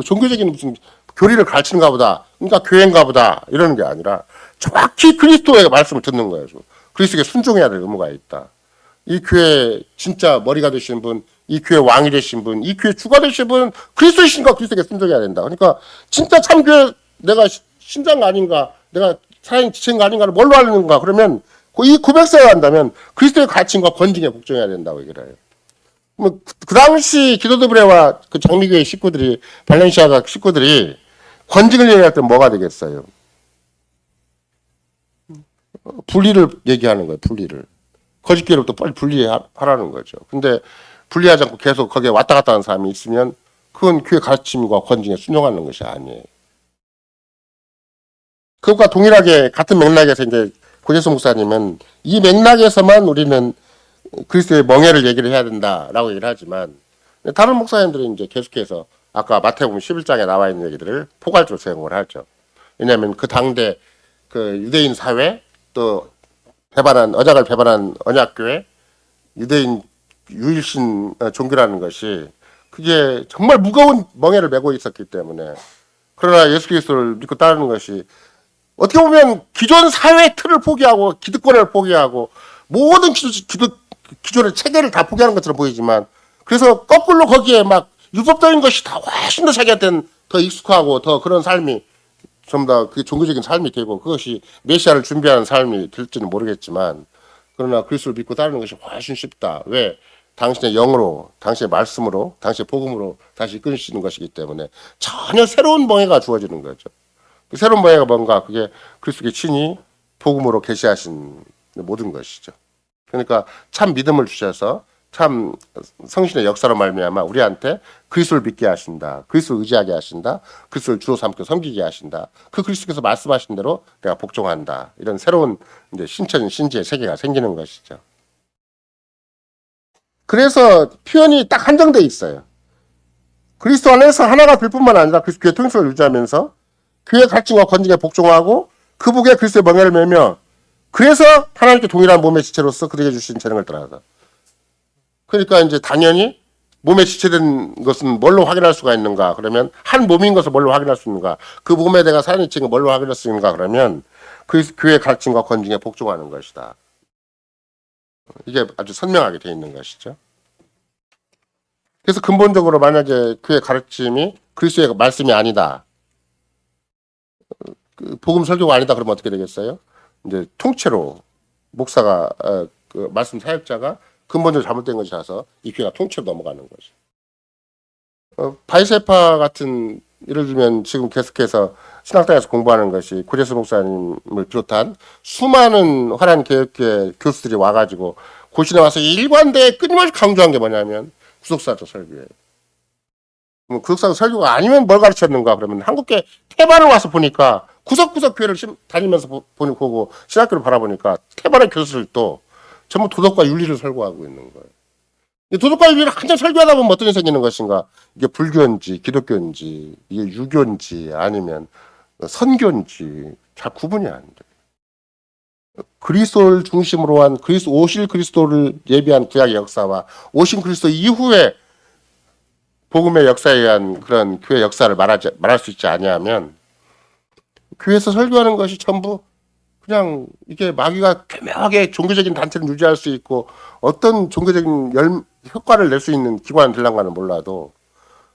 종교적인 무슨 교리를 가르치는가 보다. 그러니까 교회인가 보다. 이러는 게 아니라 정확히 그리스도의 말씀을 듣는 거예요. 그리스도에게 순종해야 될 의무가 있다. 이 교회 진짜 머리가 되신 분, 이 교회 왕이 되신 분, 이 교회 주가 되신 분 그리스도이신가 그리스도에게 순종해야 된다. 그러니까 진짜 참교회 내가 신장 아닌가 내가 사인 지체인가 아닌가를 뭘로 하는가 그러면 이 고백서에 한다면 그리스도의 가치과 권징에 복종해야 된다고 얘기를 해요. 그 당시 기도드브레와 그 장미교회 식구들이 발렌시아가 식구들이 권징을 얘기할 때 뭐가 되겠어요? 분리를 얘기하는 거예요. 분리를. 거짓교회로부터 빨리 분리하라는 거죠. 근데 분리하지 않고 계속 거기에 왔다 갔다 하는 사람이 있으면 그건 교회 가르침과 권징에 순종하는 것이 아니에요. 그것과 동일하게 같은 맥락에서 이제 고재수 목사님은 이 맥락에서만 우리는 그리스도의 멍에를 얘기를 해야 된다라고 얘기를 하지만 다른 목사님들은 이제 계속해서 아까 마태복음 11장에 나와 있는 얘기들을 포괄적으로 제공을 하죠. 왜냐하면 그 당대 그 유대인 사회 또 언약을 배반한 언약교회 유대인 유일신 종교라는 것이 그게 정말 무거운 멍에를 메고 있었기 때문에 그러나 예수 그리스도를 믿고 따르는 것이 어떻게 보면 기존 사회 틀을 포기하고 기득권을 포기하고 모든 기존의 체계를 다 포기하는 것처럼 보이지만 그래서 거꾸로 거기에 막 율법적인 것이 다 훨씬 더 자기한테는 더 익숙하고 더 그런 삶이 전부 다 그 종교적인 삶이 되고 그것이 메시아를 준비하는 삶이 될지는 모르겠지만 그러나 그리스도를 믿고 따르는 것이 훨씬 쉽다. 왜? 당신의 영으로, 당신의 말씀으로, 당신의 복음으로 다시 이끌으시는 것이기 때문에 전혀 새로운 멍에가 주어지는 거죠. 그 새로운 멍에가 뭔가 그게 그리스도의 친히 복음으로 계시하신 모든 것이죠. 그러니까 참 믿음을 주셔서 참 성신의 역사로 말미암아 우리한테 그리스도를 믿게 하신다. 그리스도를 의지하게 하신다. 그리스도를 주로 삼고 섬기게 하신다. 그 그리스도께서 말씀하신 대로 내가 복종한다. 이런 새로운 이제 신천 신지의 세계가 생기는 것이죠. 그래서 표현이 딱 한정돼 있어요. 그리스도 안에서 하나가 될 뿐만 아니라 그리스도 교회 통일성을 유지하면서 교회 가르침과 권징에 복종하고 그 복에 그리스도의 멍에를 매며 그래서 하나님께 동일한 몸의 지체로서 그들에게 주신 재능을 따라서 그러니까 이제 당연히 몸에 지체된 것은 뭘로 확인할 수가 있는가? 그러면 한 몸인 것을 뭘로 확인할 수 있는가? 그 몸에 내가 사는 지체가 뭘로 확인할 수 있는가? 그러면 그 교회 가르침과 권징에 복종하는 것이다. 이게 아주 선명하게 되어 있는 것이죠. 그래서 근본적으로 만약에 교회 가르침이 그리스도의 말씀이 아니다. 그 복음 설교가 아니다. 그러면 어떻게 되겠어요? 이제 통째로 목사가 그 말씀 사역자가 근본적으로 잘못된 것이라서 이 교회가 통째로 넘어가는 거죠. 바이세파 같은 예를 들면 지금 계속해서 신학당에서 공부하는 것이 고재수 목사님을 비롯한 수많은 화려한 개혁교회 교수들이 와가지고 고신에 와서 일관되게 끊임없이 강조한 게 뭐냐면 구속사적 설교예요. 구속사적 설교가 아니면 뭘 가르쳤는가 그러면 한국교회 태반을 와서 보니까 구석구석 교회를 다니면서 보고 신학교를 바라보니까 태반의 교수들도 전부 도덕과 윤리를 설교하고 있는 거예요. 도덕과 윤리를 한참 설교하다 보면 어떤 일이 생기는 것인가? 이게 불교인지 기독교인지 이게 유교인지 아니면 선교인지 잘 구분이 안 돼요. 그리스도를 중심으로 한 오실 그리스도를 예비한 구약의 역사와 오신 그리스도 이후에 복음의 역사에 의한 그런 교회 역사를 말할 수 있지 아니하면 교회에서 설교하는 것이 전부 그냥 이게 마귀가 교묘하게 종교적인 단체를 유지할 수 있고 어떤 종교적인 효과를 낼 수 있는 기관을 들랑가는 몰라도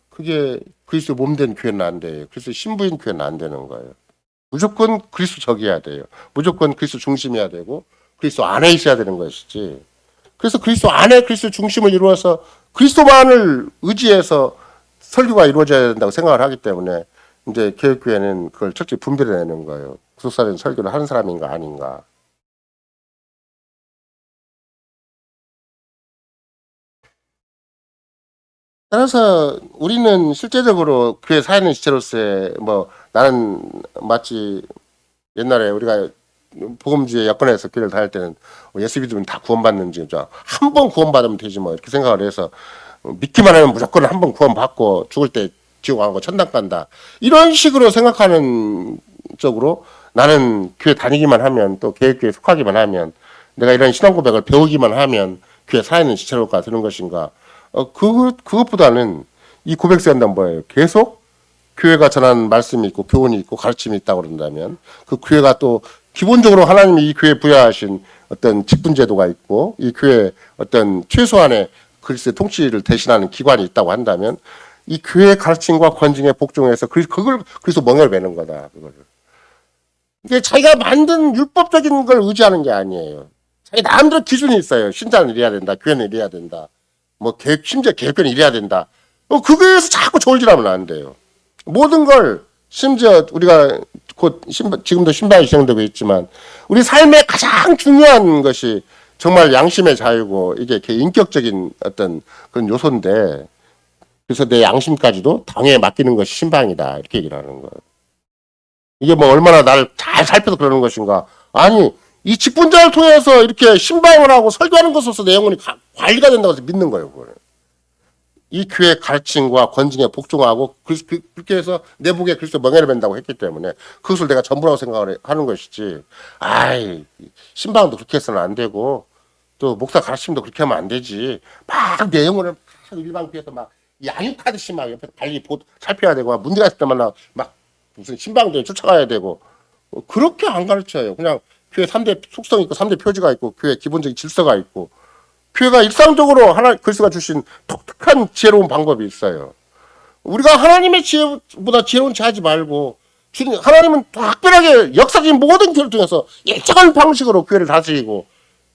그게 그리스도 몸된 교회는 안 돼요. 그리스도 신부인 교회는 안 되는 거예요. 무조건 그리스도적이어야 돼요. 무조건 그리스도 중심이어야 되고 그리스도 안에 있어야 되는 것이지. 그래서 그리스도 안에 그리스도 중심을 이루어서 그리스도만을 의지해서 설교가 이루어져야 된다고 생각을 하기 때문에 이제 개혁교회는 그걸 철저히 분별해내는 거예요. 구속사는 설교를 하는 사람인가 아닌가. 따라서 우리는 실제적으로 교회 사는 지체로서의 뭐 나는 마치 옛날에 우리가 복음주의 여건에서 교회를 다닐 때는 예수 믿으면 다 구원받는지 한 번 구원받으면 되지 뭐 이렇게 생각을 해서 믿기만 하면 무조건 한 번 구원받고 죽을 때 지옥 가고 천당 간다 이런 식으로 생각하는 쪽으로 나는 교회 다니기만 하면 또 개혁교회에 속하기만 하면 내가 이런 신앙 고백을 배우기만 하면 교회 사는 지체로가 되는 것인가. 그것보다는 이 고백서한다면 뭐예요? 계속 교회가 전하는 말씀이 있고 교훈이 있고 가르침이 있다고 그런다면 그 교회가 또 기본적으로 하나님이 이 교회에 부여하신 어떤 직분제도가 있고 이 교회에 어떤 최소한의 그리스도의 통치를 대신하는 기관이 있다고 한다면 이 교회의 가르침과 권징에 복종해서 그걸 그래서 멍에를 매는 거다. 그거를. 이게 자기가 만든 율법적인 걸 의지하는 게 아니에요. 자기 나름대로 기준이 있어요. 신자는 이래야 된다. 교회는 이래야 된다. 뭐 심지어 개혁교회는 이래야 된다. 그거에서 자꾸 저울질하면 안 돼요. 모든 걸 심지어 우리가 곧 지금도 신방이 진행되고 있지만 우리 삶의 가장 중요한 것이 정말 양심의 자유고 이게 인격적인 어떤 그런 요소인데 그래서 내 양심까지도 당에 맡기는 것이 신방이다 이렇게 얘기를 하는 거예요. 이게 뭐 얼마나 나를 잘 살펴서 그러는 것인가. 아니 이 직분자를 통해서 이렇게 신방을 하고 설교하는 것으로서 내 영혼이 관리가 된다고 해서 믿는 거예요. 그걸. 이 교회 가르침과 권징에 복종하고 그렇게 해서 내 복에 그리스도 멍에를 맨다고 했기 때문에 그것을 내가 전부라고 생각을 하는 것이지. 아이 신방도 그렇게 해서는 안 되고 또 목사 가르침도 그렇게 하면 안 되지. 막 내 영혼을 막 일반 교회에서 막 양육하듯이 막 옆에서 관리 살펴야 되고 문제가 있을 때마다 막 무슨 신방들이 쫓아가야 되고 그렇게 안 가르쳐요. 그냥 교회 3대 속성이 있고 3대 표지가 있고 교회 기본적인 질서가 있고 교회가 일상적으로 그리스도가 주신 독특한 지혜로운 방법이 있어요. 우리가 하나님의 지혜보다 지혜로운 지 하지 말고 하나님은 특별하게 역사적인 모든 교회를 통해서 일정한 방식으로 교회를 다스리고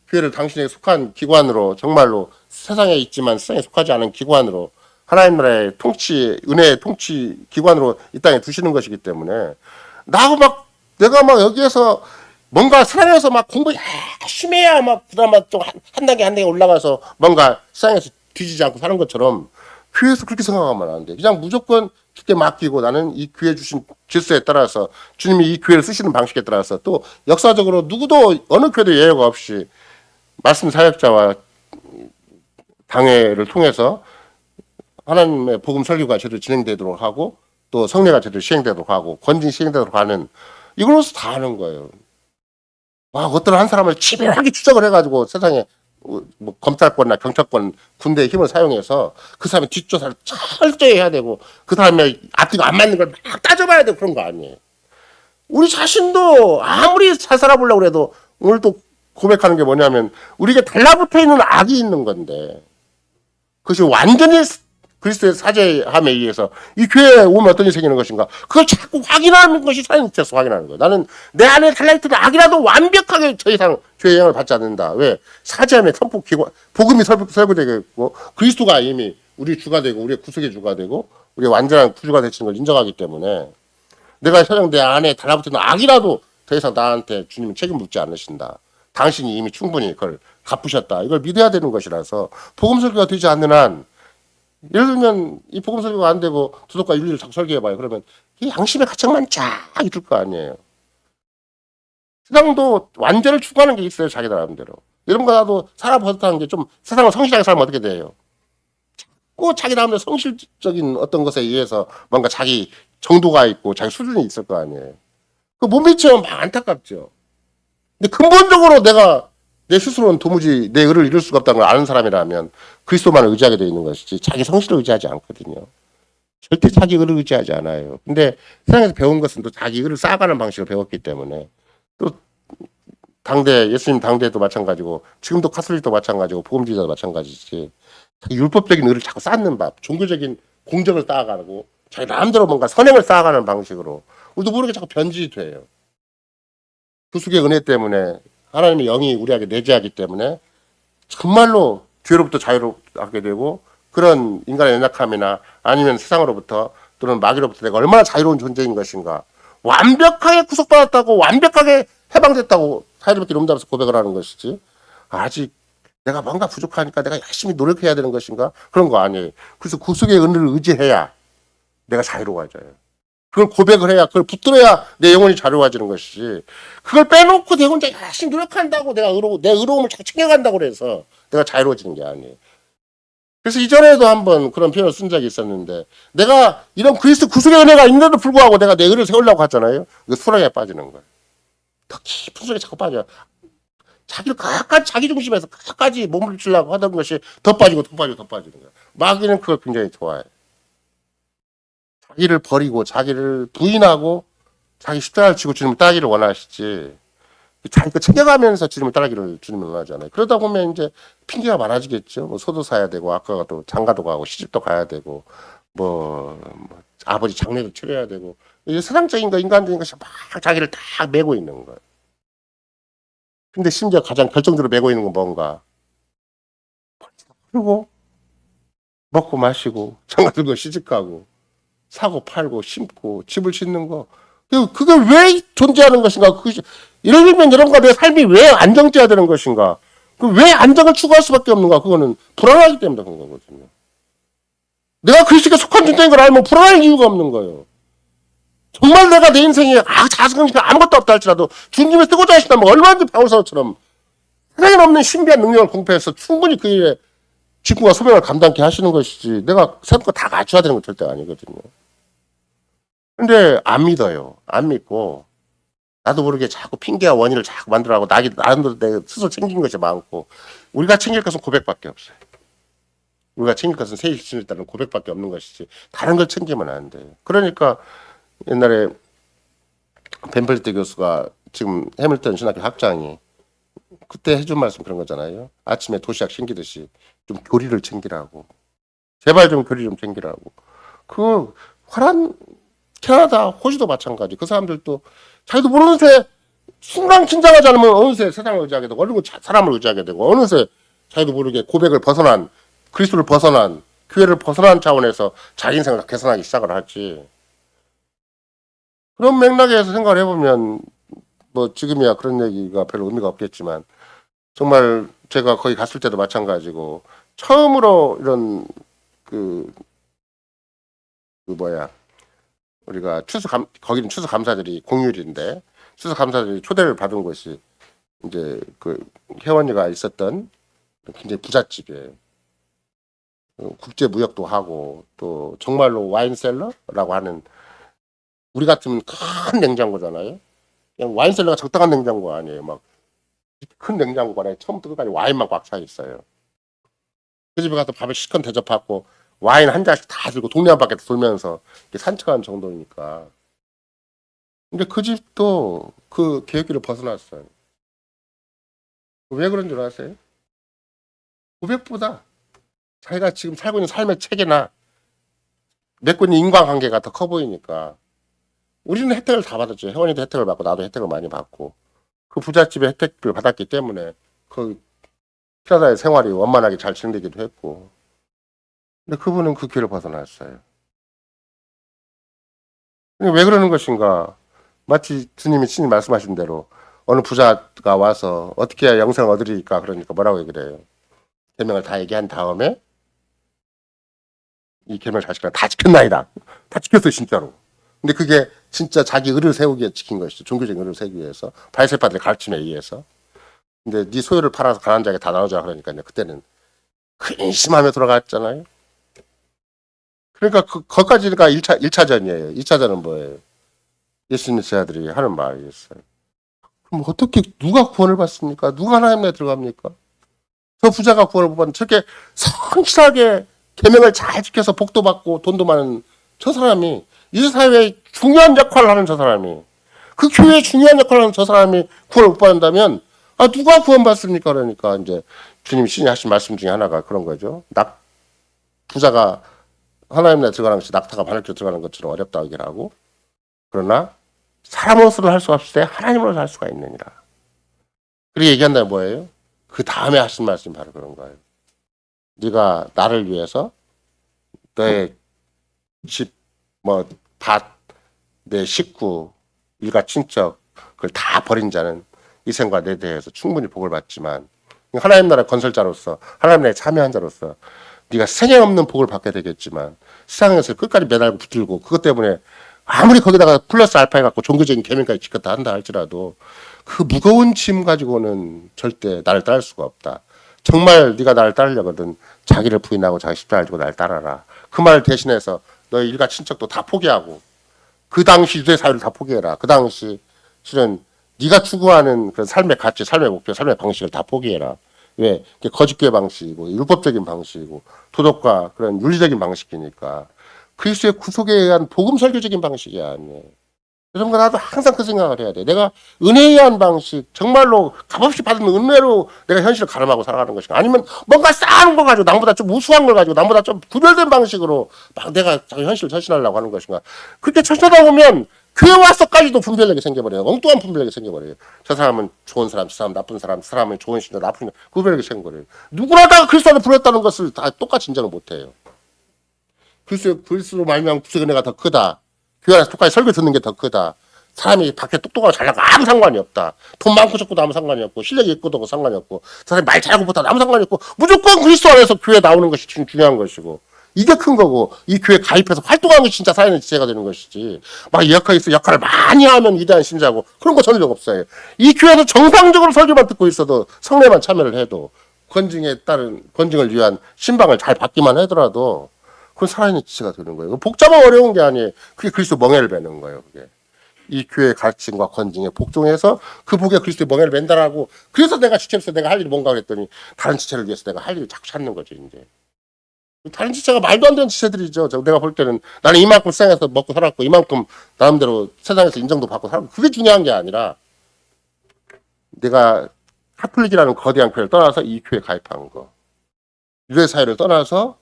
교회를 당신에게 속한 기관으로 정말로 세상에 있지만 세상에 속하지 않은 기관으로 하나님 나라의 통치 은혜의 통치 기관으로 이 땅에 두시는 것이기 때문에 내가 막 여기에서 뭔가 세상에서 막 공부 열심히 해야 막 그나마 좀 한 단계 올라가서 뭔가 세상에서 뒤지지 않고 사는 것처럼 교회에서 그렇게 생각하면 안 돼. 그냥 무조건 그렇게 맡기고 나는 이 교회 주신 질서에 따라서 주님이 이 교회를 쓰시는 방식에 따라서 또 역사적으로 누구도 어느 교회도 예외가 없이 말씀 사역자와 당회를 통해서 하나님의 복음 설교가 제대로 진행되도록 하고 또 성례가 제대로 시행되도록 하고 권징 시행되도록 하는 이걸로서 다 하는 거예요. 어떤 한 사람을 집요하게 추적을 해가지고 세상에 뭐 검찰권이나 경찰권 군대의 힘을 사용해서 그 사람의 뒷조사를 철저히 해야 되고 그 사람의 앞뒤가 안 맞는 걸 막 따져봐야 되고 그런 거 아니에요. 우리 자신도 아무리 잘 살아보려고 해도 오늘 또 고백하는 게 뭐냐면 우리에게 달라붙어 있는 악이 있는 건데 그것이 완전히 그리스도의 사죄함에 의해서 이 교회에 오면 어떤 일이 생기는 것인가 그걸 자꾸 확인하는 것이 사연에서 확인하는 거예요. 나는 내 안에 달라있던 악이라도 완벽하게 더 이상 죄의 영향을 받지 않는다. 왜? 사죄함의 선포 기관 복음이 설교되게 있고 그리스도가 이미 우리 주가 되고 우리의 구속의 주가 되고 우리의 완전한 구주가 되시는 걸 인정하기 때문에 내가 혈령 내 안에 달라붙는 악이라도 더 이상 나한테 주님이 책임 묻지 않으신다. 당신이 이미 충분히 그걸 갚으셨다. 이걸 믿어야 되는 것이라서 복음 설교가 되지 않는 한 예를 들면 이 복음 설교가 안 되고 도덕과 윤리를 자꾸 설교해봐요. 그러면 이 양심의 가책만 쫙 있을 거 아니에요. 세상도 완전을 추구하는 게 있어요. 자기 나름대로. 여러분과 나도 살아버릇하는 게 좀 세상을 성실하게 살면 어떻게 돼요? 자꾸 자기 나름대로 성실적인 어떤 것에 의해서 뭔가 자기 정도가 있고 자기 수준이 있을 거 아니에요. 못 미치면 막 안타깝죠. 근데 근본적으로 내가 내 스스로는 도무지 내 의를 이룰 수가 없다는 걸 아는 사람이라면 그리스도만을 의지하게 되어 있는 것이지 자기 성실을 의지하지 않거든요. 절대 자기 의를 의지하지 않아요. 근데 세상에서 배운 것은 또 자기 의를 쌓아가는 방식을 배웠기 때문에 또 예수님 당대도 마찬가지고 지금도 카톨릭도 마찬가지고 복음주의자도 마찬가지지 자기 율법적인 의를 자꾸 쌓는 종교적인 공적을 쌓아가고 자기 마음대로 뭔가 선행을 쌓아가는 방식으로 우리도 모르게 자꾸 변질이 돼요. 구속의 은혜 때문에 하나님의 영이 우리에게 내재하기 때문에 정말로 죄로부터 자유롭게 되고 그런 인간의 연약함이나 아니면 세상으로부터 또는 마귀로부터 내가 얼마나 자유로운 존재인 것인가. 완벽하게 구속받았다고 완벽하게 해방됐다고 사이드밖에 롬담에서 고백을 하는 것이지. 아직 내가 뭔가 부족하니까 내가 열심히 노력해야 되는 것인가? 그런 거 아니에요. 그래서 구속의 은혜를 의지해야 내가 자유로워져요. 그걸 고백을 해야, 그걸 붙들어야 내 영혼이 자유로워지는 것이지. 그걸 빼놓고 내 혼자 열심히 노력한다고 내 의로움을 챙겨간다고 그래서 내가 자유로워지는 게 아니에요. 그래서 이전에도 한번 그런 표현을 쓴 적이 있었는데, 내가 이런 그리스도 구속의 은혜가 있는데도 불구하고 내가 내 의를 세우려고 하잖아요. 이거 수렁에 빠지는 거예요. 더 깊은 속에 자꾸 빠져요. 자기를 끝까지 자기 중심에서 끝까지 몸을 치려고 하던 것이 더 빠지고 더 빠지고 더 빠지는 거예요. 마귀는 그걸 굉장히 좋아해요. 자기를 버리고 자기를 부인하고 자기 십자가를 지고 주님을 따르기를 원하시지. 자기 거 챙겨가면서 주님을 따르기를 주님을 원하잖아요. 그러다 보면 이제 핑계가 많아지겠죠. 뭐 소도 사야 되고 아까 또 장가도 가고 시집도 가야 되고 뭐 아버지 장례도 치러야 되고 이게 세상적인 거 인간적인 것이 막 자기를 다 메고 있는 거예요. 근데 심지어 가장 결정적으로 메고 있는 건 뭔가? 그리고 먹고 마시고 장가 들고 시집가고 사고 팔고 심고 집을 짓는 거 그게 왜 존재하는 것인가? 그것이 예를 들면 여러분과 내 삶이 왜 안정돼야 되는 것인가? 왜 안정을 추구할 수밖에 없는가? 그거는 불안하기 때문에 그런 거거든요. 내가 그리스도께 속한 존재인 걸 알면 불안할 이유가 없는 거예요. 정말 내가 내 인생에 자성이니까 아무것도 없다 할지라도 주님이 쓰고자 하신다면 얼마든지 바울사도처럼 세상에 없는 신비한 능력을 공표해서 충분히 그 일에 직분과 소명을 감당케 하시는 것이지 내가 세상과 다 갖춰야 되는 건 절대 아니거든요. 근데 안 믿어요. 안 믿고 나도 모르게 자꾸 핑계와 원인을 자꾸 만들어가고 나름대로 내 스스로 챙긴 것이 많고 우리가 챙길 것은 고백밖에 없어요. 우리가 챙길 것은 새 일신을 따른 고백밖에 없는 것이지 다른 걸 챙기면 안 돼요. 그러니까 옛날에 벤플리트 교수가 지금 해밀턴 신학교 학장이 그때 해준 말씀 그런 거잖아요. 아침에 도시락 챙기듯이 좀 교리를 챙기라고. 제발 좀 교리 좀 챙기라고. 그 화란 캐나다, 호주도 마찬가지. 그 사람들도 자기도 모르는 새 순간 긴장하지 않으면 어느새 세상을 의지하게 되고 어느 사람을 의지하게 되고 어느새 자기도 모르게 고백을 벗어난 그리스도를 벗어난 교회를 벗어난 차원에서 자기 인생을 개선하기 시작을 하지. 그런 맥락에서 생각을 해보면 뭐 지금이야 그런 얘기가 별로 의미가 없겠지만 정말 제가 거기 갔을 때도 마찬가지고 처음으로 이런 우리가 거기는 추수감사절이 공휴일인데 추수감사절이 초대를 받은 곳이 이제 그 혜원이가 있었던 굉장히 부잣집이에요. 국제 무역도 하고 또 정말로 와인셀러라고 하는 우리 같으면 큰 냉장고잖아요. 그냥 와인셀러가 적당한 냉장고 아니에요. 막 큰 냉장고 안에 처음부터 끝까지 와인만 꽉 차 있어요. 그 집에 가서 밥을 실컷 대접하고 와인 한 잔씩 다 들고 동네 한 바퀴 돌면서 산책하는 정도니까. 근데 그 집도 그 계획기를 벗어났어요. 왜 그런 줄 아세요? 고백보다 자기가 지금 살고 있는 삶의 체계나 맺고 있는 인과관계가 더 커 보이니까 우리는 혜택을 다 받았죠. 혜원이도 혜택을 받고 나도 혜택을 많이 받고 그 부잣집의 혜택을 받았기 때문에 그 캐나다의 생활이 원만하게 잘 진행되기도 했고 근데 그분은 그 길을 벗어났어요. 왜 그러는 것인가? 마치 주님이 친히 말씀하신 대로 어느 부자가 와서 어떻게 해야 영생을 얻으리까 그러니까 뭐라고 얘기를 해요? 계명을 다 얘기한 다음에 이 계명을 잘 지키라. 다 지켰나이다. 다 지켰어요 진짜로. 근데 그게 진짜 자기 의를 세우기 위해 지킨 것이죠. 종교적인 의를 세우기 위해서 바리새파들의 가르침에 의해서. 근데 네 소유를 팔아서 가난한 자에게 다 나눠주라 그러니까 그때는 근심하며 돌아갔잖아요. 그러니까 거기까지가 1차전이에요. 2차전은 뭐예요? 예수님 제자들이 하는 말이었어요. 그럼 어떻게 누가 구원을 받습니까? 누가 하나님에 들어갑니까? 저 부자가 구원을 못 받는 저렇게 성실하게 계명을 잘 지켜서 복도 받고 돈도 많은 저 사람이 이 사회에 중요한 역할을 하는 저 사람이 그 교회에 중요한 역할을 하는 저 사람이 구원을 못 받는다면 누가 구원 받습니까? 그러니까 이제 주님이 신이 하신 말씀 중에 하나가 그런 거죠. 부자가 하나님 나라에 들어가는 것이 낙타가 바늘길에 들어가는 것처럼 어렵다 하긴 하고 그러나 사람으로서는 할 수 없을 때 하나님으로서 할 수가 있느니라. 그렇게 얘기한다면 뭐예요? 그 다음에 하신 말씀이 바로 그런 거예요. 네가 나를 위해서 너의 집, 뭐, 밭, 내 식구, 일가 친척, 그걸 다 버린 자는 이 생과 내 대해서 충분히 복을 받지만 하나님 나라 건설자로서 하나님 나라에 참여한 자로서 네가 생애 없는 복을 받게 되겠지만 세상에서 끝까지 매달고 붙들고 그것 때문에 아무리 거기다가 플러스 알파 해갖고 종교적인 계명까지 지켰다 한다 할지라도 그 무거운 짐 가지고는 절대 나를 따를 수가 없다. 정말 네가 나를 따르려거든 자기를 부인하고 자기 십자가를 지고 나를 따라라. 그 말을 대신해서 너의 일가 친척도 다 포기하고 그 당시 유대 사회를 다 포기해라. 그 당시 실은 네가 추구하는 그런 삶의 가치, 삶의 목표, 삶의 방식을 다 포기해라. 왜? 그게 거짓교회 방식이고 율법적인 방식이고 도덕과 그런 윤리적인 방식이니까 그리스도의 구속에 의한 복음 설교적인 방식이 아니에요. 그러니까 나도 항상 그 생각을 해야 돼. 내가 은혜에 의한 방식, 정말로 값없이 받은 은혜로 내가 현실을 가름하고 살아가는 것인가? 아니면 뭔가 쌓아놓은 거 가지고 남보다 좀 우수한 걸 가지고 남보다 좀 구별된 방식으로 막 내가 자기 현실을 처신하려고 하는 것인가? 그렇게 처신하다 보면 교회 와서까지도 분별력이 생겨버려요. 엉뚱한 분별력이 생겨버려요. 저 사람은 좋은 사람, 저 사람 나쁜 사람, 저 사람은 좋은 신자, 나쁜 신자, 구별력이 생겨버려요. 누구나 다 그리스도를 부르셨다는 것을 다 똑같이 인정을 못해요. 그리스도로 말미암은 구속의 은혜가 더 크다. 교회 안에서 똑같이 설교 듣는 게 더 크다. 사람이 밖에 똑똑하고 잘나고 아무 상관이 없다. 돈 많고 적고도 아무 상관이 없고 실력이 있고도 상관이 없고 사람이 말 잘하고 못하도 아무 상관이 없고 무조건 그리스도 안에서 교회 나오는 것이 중요한 것이고 이게 큰 거고 이 교회 가입해서 활동하는 것이 진짜 사회의 지체가 되는 것이지 막 역할을 많이 하면 위대한 신자고 그런 거 전혀 없어요. 이 교회는 정상적으로 설교만 듣고 있어도 성례만 참여를 해도 건증에 따른 건증을 위한 신방을 잘 받기만 하더라도 그건 살아있는 지체가 되는 거예요. 복잡하고 어려운 게 아니에요. 그게 그리스도 멍에를 베는 거예요. 그게. 이 교회의 가르침과 건증에 복종해서 그 복에 그리스도의 멍에를 맨다라고 그래서 내가 지체로서 내가 할 일이 뭔가 그랬더니 다른 지체를 위해서 내가 할 일을 자꾸 찾는 거죠. 이제. 다른 지체가 말도 안 되는 지체들이죠. 내가 볼 때는 나는 이만큼 세상에서 먹고 살았고 이만큼 나름대로 세상에서 인정도 받고 살았고 그게 중요한 게 아니라 내가 카톨릭이라는 거대한 교회를 떠나서 이 교회에 가입한 거. 유대 사회를 떠나서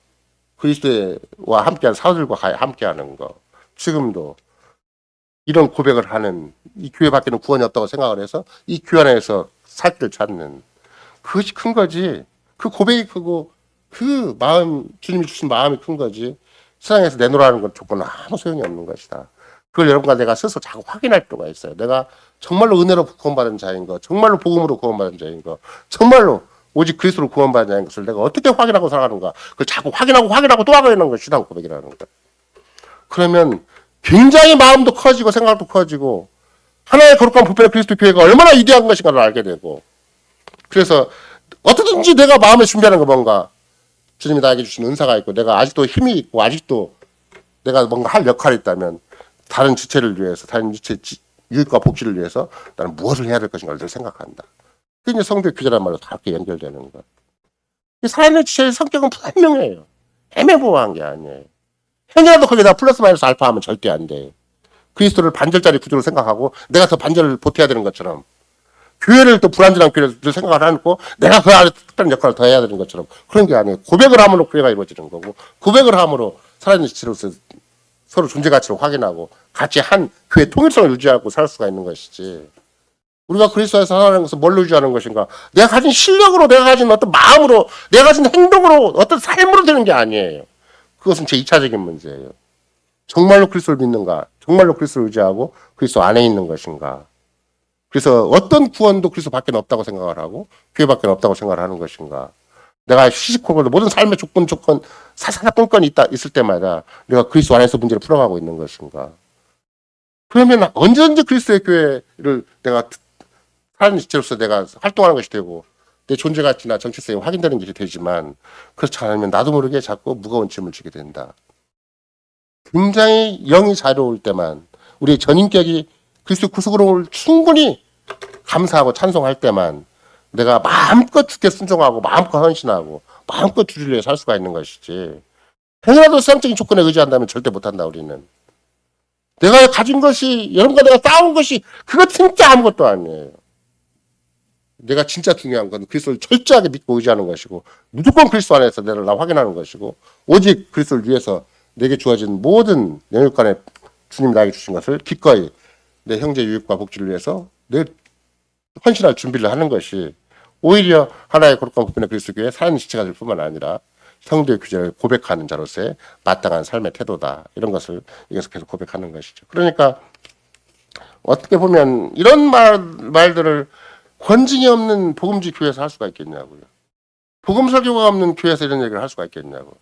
그리스도와 함께하는 사도들과 함께하는 거. 지금도 이런 고백을 하는 이 교회밖에는 구원이 없다고 생각을 해서 이 교회 안에서 살 길을 찾는 그것이 큰 거지. 그 고백이 크고 그 마음 주님이 주신 마음이 큰 거지. 세상에서 내놓으라는 건 조건은 아무 소용이 없는 것이다. 그걸 여러분과 내가 스스로 자꾸 확인할 필요가 있어요. 내가 정말로 은혜로 구원받은 자인 거, 정말로 복음으로 구원받은 자인 거, 정말로 오직 그리스도로 구원받은 자인 것을 내가 어떻게 확인하고 살아가는가. 그걸 자꾸 확인하고 또 확인하는 걸 신앙 고백이라는 거야. 그러면 굉장히 마음도 커지고 생각도 커지고 하나의 거룩한 부패의 그리스도 교회가 얼마나 위대한 것인가를 알게 되고 그래서 어떻든지 내가 마음에 준비하는 거 뭔가 주님이 나에게 주신 은사가 있고 내가 아직도 힘이 있고 아직도 내가 뭔가 할 역할이 있다면 다른 지체를 위해서 다른 지체 유익과 복지를 위해서 나는 무엇을 해야 될 것인가를 늘 생각한다. 그게 이제 성도의 규제란 말로 다 이렇게 연결되는 거야. 살아있는 지체의 성격은 분명해요. 애매모호한 게 아니에요. 행여라도 거기다 플러스 마이너스 알파 하면 절대 안 돼. 그리스도를 반절짜리 구조로 생각하고 내가 더 반절을 보태야 되는 것처럼 교회를 또 불완전한 교회를 생각을 하고 내가 그 안에 특별한 역할을 더 해야 되는 것처럼 그런 게 아니에요. 고백을 함으로 교회가 이루어지는 거고 고백을 함으로 살아있는 지체로서 서로 존재 가치를 확인하고 같이 한 교회 통일성을 유지하고 살 수가 있는 것이지. 우리가 그리스도에서 살아가는 것은 뭘로 유지하는 것인가? 내가 가진 실력으로 내가 가진 어떤 마음으로 내가 가진 행동으로 어떤 삶으로 되는 게 아니에요. 그것은 제 2차적인 문제예요. 정말로 그리스도를 믿는가? 정말로 그리스도를 의지하고 그리스도 안에 있는 것인가? 그래서 어떤 구원도 그리스도 밖에 없다고 생각을 하고 교회 밖에 없다고 생각을 하는 것인가? 내가 시시콜콜 모든 삶의 조건 사사건건이 있을 때마다 내가 그리스도 안에서 문제를 풀어가고 있는 것인가? 그러면 언제든지 그리스도의 교회를 내가 살아있는 지체로서 내가 활동하는 것이 되고 내 존재 가치나 정체성이 확인되는 일이 되지만 그렇지 않으면 나도 모르게 자꾸 무거운 짐을 지게 된다. 굉장히 영이 자유로울 때만 우리의 전인격이 그리스도 구속으로 충분히 감사하고 찬송할 때만 내가 마음껏 주께 순종하고 마음껏 헌신하고 마음껏 주를 위해 살 수가 있는 것이지. 행여라도 세상적인 조건에 의지한다면 절대 못한다 우리는. 내가 가진 것이 여러분과 내가 쌓아온 것이 그거 진짜 아무것도 아니에요. 내가 진짜 중요한 건 그리스도를 철저하게 믿고 의지하는 것이고 무조건 그리스도 안에서 내를 확인하는 것이고 오직 그리스도를 위해서 내게 주어진 모든 영육간에 주님 나에게 주신 것을 기꺼이 내 형제 유익과 복지를 위해서 내 헌신할 준비를 하는 것이 오히려 하나의 거룩한 부분의 그리스도 교회의 살아있는 지체가 될 뿐만 아니라 성도의 규제를 고백하는 자로서의 마땅한 삶의 태도다. 이런 것을 여기서 계속 고백하는 것이죠. 그러니까 어떻게 보면 이런 말들을 권징이 없는 복음주의 교회에서 할 수가 있겠냐고요. 복음 설교가 없는 교회에서 이런 얘기를 할 수가 있겠냐고.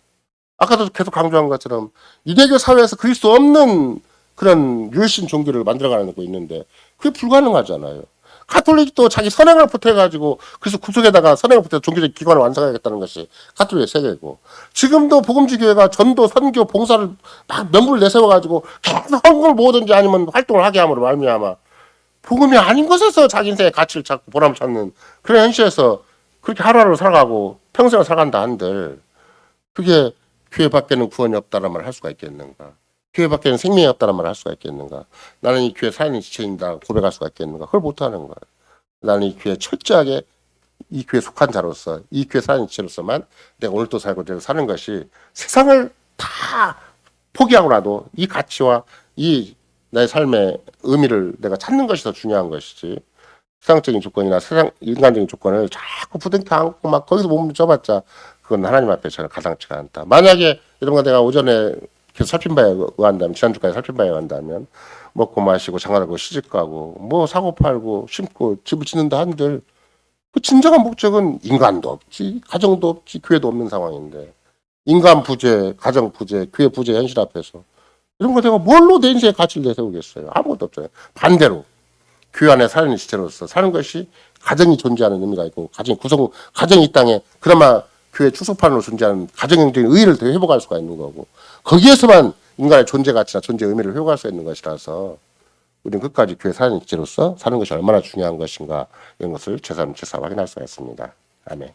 아까도 계속 강조한 것처럼 유대교 사회에서 그리스도 없는 그런 율신 종교를 만들어가는 거 있는데 그게 불가능하잖아요. 가톨릭도 자기 선행을 보태가지고 그래서 구속에다가 선행을 보태서 종교적 기관을 완성하겠다는 것이 가톨릭의 세계고, 지금도 복음주의 교회가 전도, 선교, 봉사를 막 명분을 내세워가지고 계속 헌금을 모으든지 아니면 활동을 하게 함으로 말미암아 복음이 아닌 것에서 자기 인생의 가치를 찾고 보람을 찾는 그런 현실에서 그렇게 하루하루 살아가고 평생을 살아간다 한들 그게 교회 밖에는 구원이 없다는 말을 할 수가 있겠는가? 교회 밖에는 생명이 없다는 말을 할 수가 있겠는가? 나는 이 교회 사연이 지체인다 고백할 수가 있겠는가? 그걸 못하는 거예요. 나는 이 교회 철저하게 이 교회에 속한 자로서 이 교회 사연이 지체로서만 내가 오늘도 살고 내가 사는 것이 세상을 다 포기하고라도 이 가치와 이 나의 삶의 의미를 내가 찾는 것이 더 중요한 것이지, 세상적인 조건이나 인간적인 조건을 자꾸 부둥켜 안고 막 거기서 몸을 쪄봤자 그건 하나님 앞에 저는 가당치가 않다. 만약에 이런 거 내가 오전에 계속 살핀 바에 의한다면, 지난주까지 살핀 바에 의한다면 먹고 마시고 장가가고 시집가고 뭐 사고 팔고 심고 집을 짓는다 한들 그 진정한 목적은 인간도 없지, 가정도 없지, 교회도 없는 상황인데 인간 부재, 가정 부재, 교회 부재 현실 앞에서 이런 거 내가 뭘로 내 인생의 가치를 내세우겠어요? 아무것도 없잖아요. 반대로 교회 안에 사는 지체로서 사는 것이 가정이 존재하는 의미가 있고, 가정이 이 땅에 그나마 교회 추수판으로 존재하는 가정형적인 의의를 더 회복할 수가 있는 거고, 거기에서만 인간의 존재 가치나 존재 의미를 회복할 수 있는 것이라서 우리는 끝까지 교회 사는 지체로서 사는 것이 얼마나 중요한 것인가, 이런 것을 제3, 제4 확인할 수가 있습니다. 아멘.